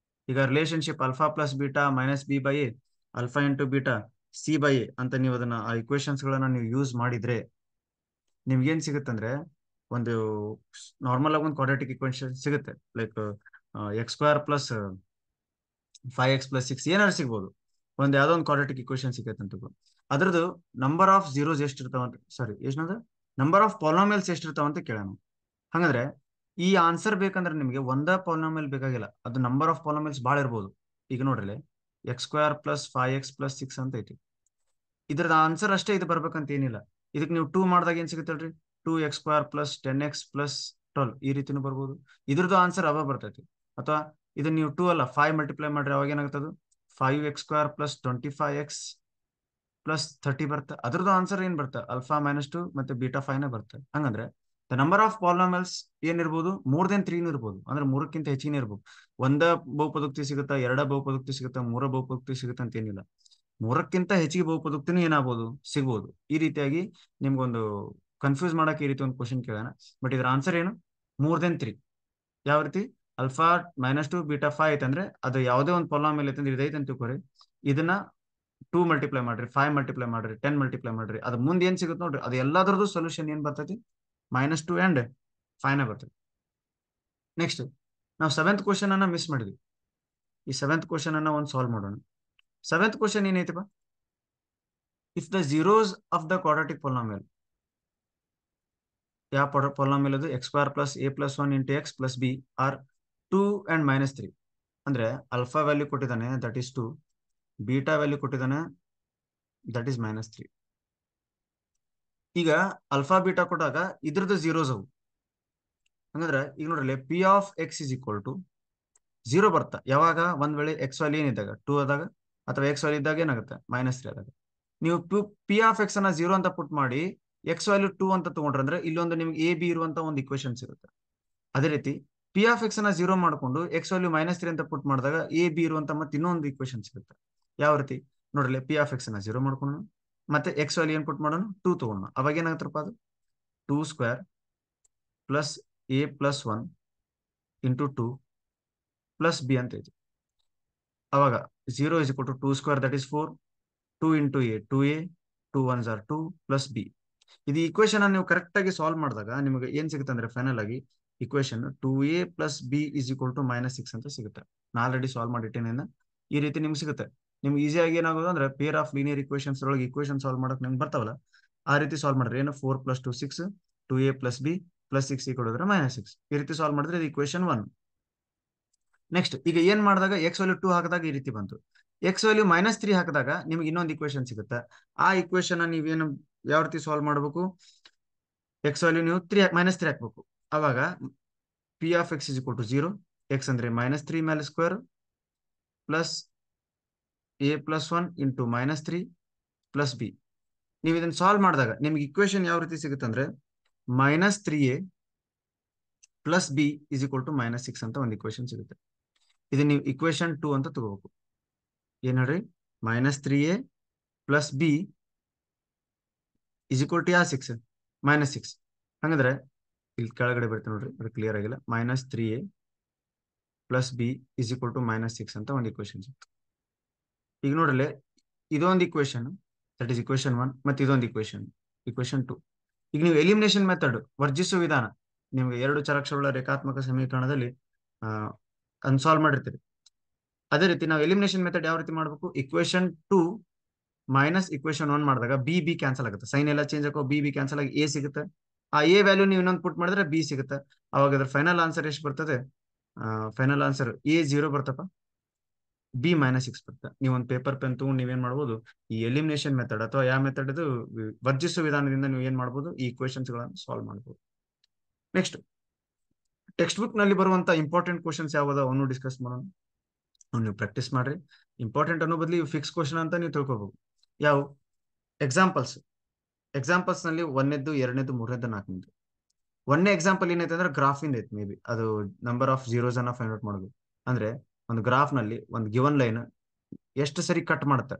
ಈಗ relationship alpha plus beta -b/a, alpha into beta c/a ಅಂತ ನೀವು ಅದನ್ನ ಆ ಇಕ್ವೇಶನ್ಸ್ ಗಳನ್ನ ನೀವು ಯೂಸ್ ಮಾಡಿದ್ರೆ ನಿಮ್ಗೇನ್ ಸಿಗುತ್ತಂದ್ರೆ ಒಂದು ನಾರ್ಮಲ್ ಆಗಿ ಒಂದು ಕ್ವಾಡ್ರಾಟಿಕ್ ಇಕ್ವೇಶನ್ ಸಿಗುತ್ತೆ. Like x² plus 5x plus 6 ಏನಾದ್ರು ಸಿಗ್ಬೋದು. ಒಂದು ಯಾವ್ದೋ ಒಂದು ಕ್ವಾಡ್ರಾಟಿಕ್ ಇಕ್ವೇಶನ್ ಸಿಗುತ್ತೆ ಅಂತ. ಅದ್ರದ್ದು ನಂಬರ್ ಆಫ್ ಝೀರೋಸ್ ಎಷ್ಟಿರ್ತಾವಂತ, ಸಾರಿ ಎಷ್ಟಂದ್ರೆ ನಂಬರ್ ಆಫ್ ಪಾಲಿನಾಮಿಯಲ್ಸ್ ಎಷ್ಟಿರ್ತಾವಂತ ಕೇಳೋಣ. ಹಂಗಂದ್ರೆ ಈ ಆನ್ಸರ್ ಬೇಕಂದ್ರೆ ನಿಮಗೆ ಒಂದೇ ಪಾಲಿನಾಮಿಯಲ್ ಬೇಕಾಗಿಲ್ಲ, ಅದು ನಂಬರ್ ಆಫ್ ಪಾಲಿನಾಮಿಯಲ್ಸ್ ಭಾಳ ಇರ್ಬೋದು. ಈಗ ನೋಡ್ರಿ x² ಪ್ಲಸ್ 5x ಪ್ಲಸ್ 6 ಅಂತ ಐತಿ. ಇದ್ರದ್ದು ಆನ್ಸರ್ ಅಷ್ಟೇ ಇದು ಬರ್ಬೇಕಂತ ಏನಿಲ್ಲ. ಇದಕ್ಕೆ ನೀವು 2 ಮಾಡಿದಾಗ ಏನ್ ಸಿಗುತ್ತಲ್ರಿ? 2x² ಪ್ಲಸ್ 10x ಪ್ಲಸ್ 12 ಈ ರೀತಿನೂ ಬರ್ಬೋದು. ಇದ್ರದ್ದು ಆನ್ಸರ್ ಅವ ಬರ್ತೈತಿ. ಅಥವಾ ಇದನ್ನ ನೀವು 2 ಅಲ್ಲ 5 ಮಲ್ಟಿಪ್ಲೈ ಮಾಡ್ರಿ, ಅವಾಗ ಏನಾಗ್ತದೆ? 5x² ಪ್ಲಸ್ 25x ಪ್ಲಸ್ 30 ಬರುತ್ತೆ. ಅದ್ರದ್ದು ಆನ್ಸರ್ ಏನ್ ಬರುತ್ತೆ? ಅಲ್ಫಾ -2 ಮತ್ತೆ ಬೀಟಾ 5 ಬರುತ್ತೆ. ಹಂಗಂದ್ರೆ ದ ನಂಬರ್ ಆಫ್ ಪಾಲಿನಾಮಿಯಲ್ಸ್ ಏನಿರ್ಬೋದು ಮೋರ್ ದೆನ್ 3 ಇರ್ಬೋದು, ಅಂದ್ರೆ 3ಕ್ಕಿಂತ ಹೆಚ್ಚಿಗೆ ಇರ್ಬೋದು. ಒಂದ ಬಹುಪದೋಕ್ತಿ ಸಿಗುತ್ತಾ, ಎರಡ ಬಹುಪದೋಕ್ತಿ ಸಿಗುತ್ತಾ, ಮೂರ ಬಹುಪದೋಕ್ತಿ ಸಿಗುತ್ತಾ ಅಂತ ಏನಿಲ್ಲ. 3ಕ್ಕಿಂತ ಹೆಚ್ಚಿಗೆ ಬಹುಪದೋಕ್ತಿನೂ ಏನಾಗಬಹುದು, ಸಿಗ್ಬೋದು. ಈ ರೀತಿಯಾಗಿ ನಿಮ್ಗೊಂದು ಕನ್ಫ್ಯೂಸ್ ಮಾಡಕ್ಕೆ ಈ ರೀತಿ ಒಂದು ಕ್ವಶನ್ ಕೇಳೋಣ. ಬಟ್ ಇದ್ರ ಆನ್ಸರ್ ಏನು, ಮೋರ್ ದೆನ್ 3. ಯಾವ ರೀತಿ, ಅಲ್ಫಾ -2 ಬೀಟಾ 5 ಐತಂದ್ರೆ ಅದು ಯಾವುದೇ ಒಂದು ಪಾಲಿನಾಮಿಯಲ್ ಐತಂದ್ರೆ ಇದೈತೆ ಅಂತ ತಿಳ್ಕೊರಿ. ಇದನ್ನ 2 ಮಲ್ಟಿಪ್ಲೈ ಮಾಡ್ರಿ, 5 ಮಲ್ಟಿಪ್ಲೈ ಮಾಡ್ರಿ, 10 ಮಲ್ಟಿಪ್ಲೈ ಮಾಡ್ರಿ, ಅದು ಮುಂದೆ ಏನ್ ಸಿಗುತ್ತೆ ನೋಡ್ರಿ, ಅದು ಎಲ್ಲಾದ್ರದ್ದು ಸೊಲ್ಯೂಷನ್ ಏನ್ ಬರ್ತೈತಿ, -2 ಅಂಡ್ 5 ಬರ್ತೈತಿ. ನೆಕ್ಸ್ಟ್ ನಾವು 7th ಕ್ವಶನ್ ಅನ್ನ ಮಿಸ್ ಮಾಡಿದ್ವಿ. ಈ 7th ಕ್ವಶನ್ ಅನ್ನ ಒಂದು ಸಾಲ್ವ್ ಮಾಡೋಣ. 7th ಕ್ವಶನ್ ಏನೈತಿಪ್ಪ, if the zeros of the quadratic polynomial, ಯಾವ ಪಾಲಿನಾಮಿಯಲ್ ಅದು, x² + a + 1 × x + b R 2 and -3. ಅಂದ್ರೆ ಅಲ್ಫಾ ವ್ಯಾಲ್ಯೂ ಕೊಟ್ಟಿದ್ದಾನೆ, ದಟ್ ಈಸ್ 2, ಬೀಟಾ ವ್ಯಾಲ್ಯೂ ಕೊಟ್ಟಿದ್ದಾನೆ, ದಟ್ ಈಸ್ -3. ಈಗ ಅಲ್ಫಾ ಬೀಟಾ ಕೊಟ್ಟಾಗ ಇದ್ರದ್ದು ಜೀರೋಸ್ ಅವು. ಹಂಗಂದ್ರೆ ಈಗ ನೋಡ್ರಿ, P of X is equal to 0 ಬರ್ತಾ ಯಾವಾಗ, ಒಂದ್ ವೇಳೆ ಎಕ್ಸ್ ವ್ಯಾಲ್ಯೂ ಏನಿದ್ದಾಗ 2 ಆದಾಗ, ಅಥವಾ ಎಕ್ಸ್ ವ್ಯಾಲ್ಯೂ ಇದ್ದಾಗ ಏನಾಗುತ್ತೆ -3 ಆದಾಗ. ನೀವು ಪಿ ಆಫ್ ಎಕ್ಸ್ ಅನ್ನ 0 ಅಂತ ಪುಟ್ ಮಾಡಿ ಎಕ್ಸ್ ವ್ಯಾಲ್ಯೂ 2 ಅಂತ ತಗೊಂಡ್ರೆ ಇಲ್ಲೊಂದು ನಿಮ್ಗೆ ಎ ಬಿ ಇರುವಂತ ಒಂದು ಇಕ್ವೇಶನ್ ಸಿಗುತ್ತೆ. ಅದೇ ರೀತಿ ಪಿ ಆಫ್ ಎಕ್ಸ್ ಅನ್ನ 0 ಮಾಡ್ಕೊಂಡು ಎಕ್ಸ್ ವ್ಯಾಲ್ಯೂ -3 ಅಂತ ಪುಟ್ ಮಾಡಿದಾಗ ಎ ಬಿ ಇರುವಂತ ಮತ್ತೆ ಇನ್ನೊಂದು ಇಕ್ವೇಶನ್ ಸಿಗುತ್ತೆ. ಯಾವ ರೀತಿ ನೋಡ್ರಿ, ಪಿ ಆಫ್ ಎಕ್ಸ್ ಅನ್ನ 0 ಮಾಡ್ಕೊಂಡು ಮತ್ತೆ ಎಕ್ಸ್ ವ್ಯಾಲ್ಯೂ ಏನ್ ಪುಟ್ ಮಾಡೋಣ, 2 ತಗೊಂಡು, ಅವಾಗ ಏನಾಗುತ್ತಪ್ಪ, ಅದು 2² + a + 1 × 2 + b ಅಂತ ಐತಿ. ಅವಾಗ 0 = 2², that is 4, 2 × a 2a, 2 1s are 2 + b. ಇದು ಇಕ್ವೇಶನ್ ನೀವು ಕರೆಕ್ಟ್ ಆಗಿ ಸಾಲ್ವ್ ಮಾಡಿದಾಗ ನಿಮಗೆ ಏನ್ ಸಿಗುತ್ತೆ ಅಂದ್ರೆ ಫೈನಲ್ ಆಗಿ ಇಕ್ವೇಶನ್ 2a + b = -6 ಅಂತ ಸಿಗುತ್ತೆ. ನಾ ಆಲ್ರೆಡಿ ಸಾಲ್ವ್ ಮಾಡಿಟ್ಟೇನೆ. ಈ ರೀತಿ ನಿಮ್ಗೆ ಸಿಗುತ್ತೆ. ನಿಮ್ಗೆ ಈಸಿಯಾಗಿ ಏನಾಗೋದು ಅಂದ್ರೆ ಪೇರ್ ಆಫ್ ಲೀನಿಯರ್ ಇಕ್ವೇಶನ್ಸ್ ಒಳಗೆ ಇಕ್ವೇಶನ್ ಸಾಲ್ವ್ ಮಾಡಕ್ ನಿಮ್ಗೆ ಬರ್ತಾವಲ್ಲ, ಆ ರೀತಿ ಸಾಲ್ವ್ ಮಾಡಿದ್ರೆ ಏನು, 4 + 2 6, 2a + b + 6 = -6. ಈ ರೀತಿ ಸಾಲ್ವ್ ಮಾಡಿದ್ರೆ ಇದು ಇಕ್ವೇಶನ್ 1. ನೆಕ್ಸ್ಟ್ ಈಗ ಏನ್ ಮಾಡಿದಾಗ ಎಕ್ಸ್ ವ್ಯಾಲ್ಯೂ 2 ಹಾಕಿದಾಗ ಈ ರೀತಿ ಬಂತು. ಎಕ್ಸ್ ವ್ಯಾಲ್ಯೂ -3 ಹಾಕಿದಾಗ ನಿಮ್ಗೆ ಇನ್ನೊಂದು ಇಕ್ವೇಶನ್ ಸಿಗುತ್ತೆ. ಆ ಇಕ್ವೇಶನ್ ನೀವೇನು ಯಾವ ರೀತಿ ಸಾಲ್ವ್ ಮಾಡಬೇಕು, ಎಕ್ಸ್ ವ್ಯಾಲ್ಯೂ ನೀವು -3 ಹಾಕ್ಬೇಕು. ಅವಾಗ P of X is equal to 0, X ಅಂದ್ರೆ -3 ಮೇಲೆ ಸ್ಕ್ವೇರ್ ಪ್ಲಸ್ a + 1 × -3 + b. ನೀವು ಇದನ್ನ ಸಾಲ್ವ್ ಮಾಡಿದಾಗ ನಿಮ್ಗೆ ಇಕ್ವೇಶನ್ ಯಾವ ರೀತಿ ಸಿಗುತ್ತೆ ಅಂದ್ರೆ -3a + b = -6 ಅಂತ ಒಂದು ಇಕ್ವೇಶನ್ ಸಿಗುತ್ತೆ. ಇದು ನೀವು ಇಕ್ವೇಶನ್ 2 ಅಂತ ತಗೋಬೇಕು. ಏನ್ ಹೇಳ್ರಿ, -3a + b = 6 -6. ಹಂಗಂದ್ರೆ ಇಲ್ಲಿ ಕೆಳಗಡೆ ಬರ್ತೇನೆ ನೋಡ್ರಿ, ಅದು ಕ್ಲಿಯರ್ ಆಗಿಲ್ಲ. -3a + b = -6 ಅಂತ ಒಂದು ಇಕ್ವೇಶನ್ ಸಿಗುತ್ತೆ. ಈಗ ನೋಡ್ರಿ, ಇದೊಂದು ಇಕ್ವೇಶನ್, ದಟ್ ಈಸ್ ಇಕ್ವೇಶನ್ 1, ಮತ್ತೆ ಇದೊಂದು ಇಕ್ವೇಶನ್ 2. ಈಗ ನೀವು ಎಲಿಮಿನೇಷನ್ ಮೆಥಡ್, ವರ್ಜಿಸುವ ವಿಧಾನ, ನಿಮ್ಗೆ 2 ಚರಾಕ್ಷರಗಳ ರೇಖಾತ್ಮಕ ಸಮೀಕರಣದಲ್ಲಿ ಸಾಲ್ವ್ ಮಾಡಿರ್ತೀರಿ. ಅದೇ ರೀತಿ ನಾವು ಎಲಿಮಿನೇಷನ್ ಮೆಥಡ್ ಯಾವ ರೀತಿ ಮಾಡಬೇಕು, ಇಕ್ವೇಶನ್ 2 - ಇಕ್ವೇಶನ್ 1 ಮಾಡಿದಾಗ ಬಿ ಕ್ಯಾನ್ಸಲ್ ಆಗುತ್ತೆ, ಸೈನ್ ಎಲ್ಲ ಚೇಂಜ್ ಆಗೋ ಬಿ ಕ್ಯಾನ್ಸಲ್ ಆಗಿ ಎ ಸಿಗುತ್ತೆ. ಆ ಎ ವ್ಯಾಲ್ಯೂ ನೀವು ಇನ್ನೊಂದು ಪುಟ್ ಮಾಡಿದ್ರೆ ಬಿ ಸಿಗುತ್ತೆ. ಅವಾಗ ಅದ್ರ ಫೈನಲ್ ಆನ್ಸರ್ ಎಷ್ಟು ಬರ್ತದೆ, ಫೈನಲ್ ಆನ್ಸರ್ ಎ 0 ಬರ್ತಪ್ಪ, ಬಿ -6 ಬರುತ್ತೆ. ನೀವು ಒಂದು ಪೇಪರ್ ಪೆನ್ ತಗೊಂಡು ನೀವೇನ್ ಮಾಡ್ಬೋದು, ಈ ಎಲಿಮಿನೇಷನ್ ಮೆಥಡ್ ಅಥವಾ ಯಾವ ಮೆಥಡ್ ಇದು ವರ್ಜಿಸುವ ವಿಧಾನದಿಂದ ನೀವು ಏನ್ ಮಾಡ್ಬೋದು, ಈ ಇಕ್ವೇಶನ್ಸ್ ಗಳನ್ನು ಸಾಲ್ವ್ ಮಾಡ್ಬೋದು. ನೆಕ್ಸ್ಟ್ ಟೆಕ್ಸ್ಟ್ ಬುಕ್ ನಲ್ಲಿ ಬರುವಂತ ಇಂಪಾರ್ಟೆಂಟ್ ಕ್ವಶನ್ಸ್ ಯಾವ್ದು ಅವನು ಡಿಸ್ಕಸ್ ಮಾಡೋಣ. ನೀವು ಪ್ರಾಕ್ಟೀಸ್ ಮಾಡ್ರಿ. ಇಂಪಾರ್ಟೆಂಟ್ ಅನ್ನೋ ಬದಲು ಇವು ಫಿಕ್ಸ್ ಕ್ವಶನ್ ಅಂತ ನೀವು ತಿಳ್ಕೊಬಹುದು. ಯಾವ ಎಕ್ಸಾಂಪಲ್ಸ್ ನಲ್ಲಿ 1ನೇದು 2ನೇದು 3ನೇದು 4ನೇದು. 1ನೇ ಎಕ್ಸಾಂಪಲ್ ಏನೈತೆ ಅಂದ್ರೆ ಗ್ರಾಫ್ ಇಂದ ಐತೆ, ಮೇ ಬಿ ಅದು ನಂಬರ್ ಆಫ್ ಜೀರೋಸ್ ಅನ್ನ ಫೈಂಡ್ ಔಟ್ ಮಾಡೋದು. ಅಂದ್ರೆ ಒಂದು ಗ್ರಾಫ್ ನಲ್ಲಿ ಒಂದು ಗಿವನ್ ಲೈನ್ ಎಷ್ಟು ಸರಿ ಕಟ್ ಮಾಡುತ್ತೆ,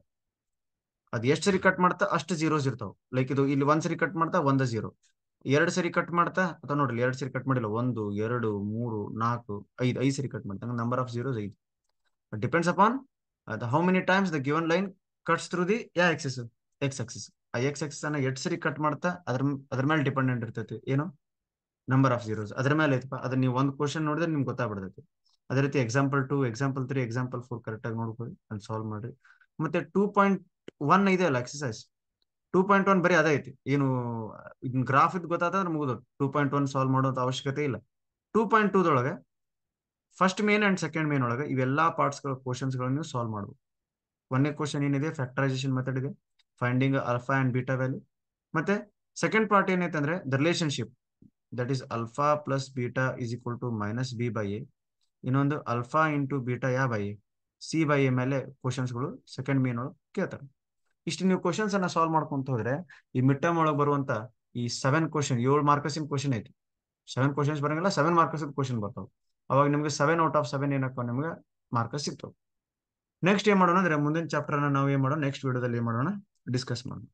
ಅದು ಎಷ್ಟು ಸರಿ ಕಟ್ ಮಾಡ್ತಾ ಅಷ್ಟು ಜೀರೋಸ್ ಇರ್ತಾವ. ಲೈಕ್ ಇದು ಇಲ್ಲಿ 1 ಸರಿ ಕಟ್ ಮಾಡ್ತಾ 1 0, 2 ಸರಿ ಕಟ್ ಮಾಡ್ತಾ, ಅಥವಾ ನೋಡ್ರಿ 2 ಸರಿ ಕಟ್ ಮಾಡಿಲ್ಲ, 1 2 3 4 5 ಸರಿ ಕಟ್ ಮಾಡ್ತಾ, number of zeros 5. Depends upon how many times the given line cuts through the Axis, X Axis. ಆ ಎಕ್ಸ್ ಆಕ್ಸಿಸ್ ಅನ್ನ ಎಷ್ಟು ಸರಿ ಕಟ್ ಮಾಡ್ತಾ ಅದ್ರ ಮೇಲೆ ಡಿಪೆಂಡೆಂಟ್ ಇರ್ತೈತಿ ಏನು, ನಂಬರ್ ಆಫ್ ಜೀರೋಸ್ ಅದ್ರ ಮೇಲೆ ಐತಪ್ಪ. ಅದನ್ನ ನೀವು ಒಂದು ಕ್ವಶನ್ ನೋಡಿದ್ರೆ ನಿಮ್ಗೆ ಗೊತ್ತಾಗ್ಬಿಡ್ತೈತಿ. ಅದೇ ರೀತಿ ಎಕ್ಸಾಂಪಲ್ 2, ಎಕ್ಸಾಂಪಲ್ 3, ಎಕ್ಸಾಂಪಲ್ 4 ಕರೆಕ್ಟ್ ಆಗಿ ನೋಡ್ಕೊಳ್ಳಿ, ಅಲ್ಲಿ ಸಾಲ್ವ್ ಮಾಡ್ರಿ. ಮತ್ತೆ 2.1 ಇದೆ ಅಲ್ಲ ಎಕ್ಸಸೈಸ್, 2.1 ಬರೀ ಅದೇ ಐತಿ. ಏನು ಇದನ್ನ ಗ್ರಾಫ್ ಇದ್ ಗೊತ್ತಾದ್ರೆ ಮುಗಿದು 2.1 ಸಾಲ್ವ್ ಮಾಡೋದು ಅವಶ್ಯಕತೆ ಇಲ್ಲ. 2.2 first main and second main ಒಳಗೆ ಇವೆಲ್ಲಾ ಪಾರ್ಟ್ಸ್ ಕ್ವಶನ್ಸ್ ಗಳನ್ನು ಸಾಲ್ವ್ ಮಾಡಬೇಕು. 1ನೇ ಕ್ವಶನ್ ಏನಿದೆ, ಫ್ಯಾಕ್ಟರೈಸೇಷನ್ ಮೆಥಡ್ ಇದೆ, finding alpha and beta value. ಮತ್ತೆ ಸೆಕೆಂಡ್ ಪಾರ್ಟ್ ಏನೈತೆ ಅಂದ್ರೆ the relationship, that is alpha + beta = -b/a. ಇನ್ನೊಂದು ಆಲ್ಫಾ × ಬೀಟಾ ಬೈ c/a ಮೇಲೆ ಕ್ವಶನ್ಸ್ಗಳು ಸೆಕೆಂಡ್ ಮೇನ್ ಒಳಗೆ ಕೇಳ್ತಾರೆ. ಇಷ್ಟು ನೀವು ಕ್ವಶನ್ಸ್ ಅನ್ನ ಸಾಲ್ವ್ ಮಾಡ್ಕೊಂತ ಹೋದ್ರೆ ಈ ಮಿಡ್ ಟರ್ಮ್ ಒಳಗೆ ಬರುವಂತ ಈ 7 ಕ್ವಶನ್ 7 ಮಾರ್ಕಸಿನ ಕ್ವಶನ್ ಐತಿ. 7 ಕ್ವಶನ್ಸ್ ಬರಂಗಿಲ್ಲ, 7 ಮಾರ್ಕಸ್ ಕ್ವಶನ್ ಬರ್ತಾವ. ಅವಾಗ ನಿಮ್ಗೆ 7/7 ಏನಕ್ಕ ನಿಮ್ಗೆ ಮಾರ್ಕಸ್ ಸಿಗ್ತಾವ. ನೆಕ್ಸ್ಟ್ ಏನ್ ಮಾಡೋಣ ಅಂದ್ರೆ ಮುಂದಿನ ಚಾಪ್ಟರ್ ನಾವು ಏನ್ ಮಾಡೋಣ, ನೆಕ್ಸ್ಟ್ ವಿಡಿಯೋದಲ್ಲಿ ಏನ್ ಮಾಡೋಣ, ಡಿಸ್ಕಸ್ ಮಾಡೋಣ.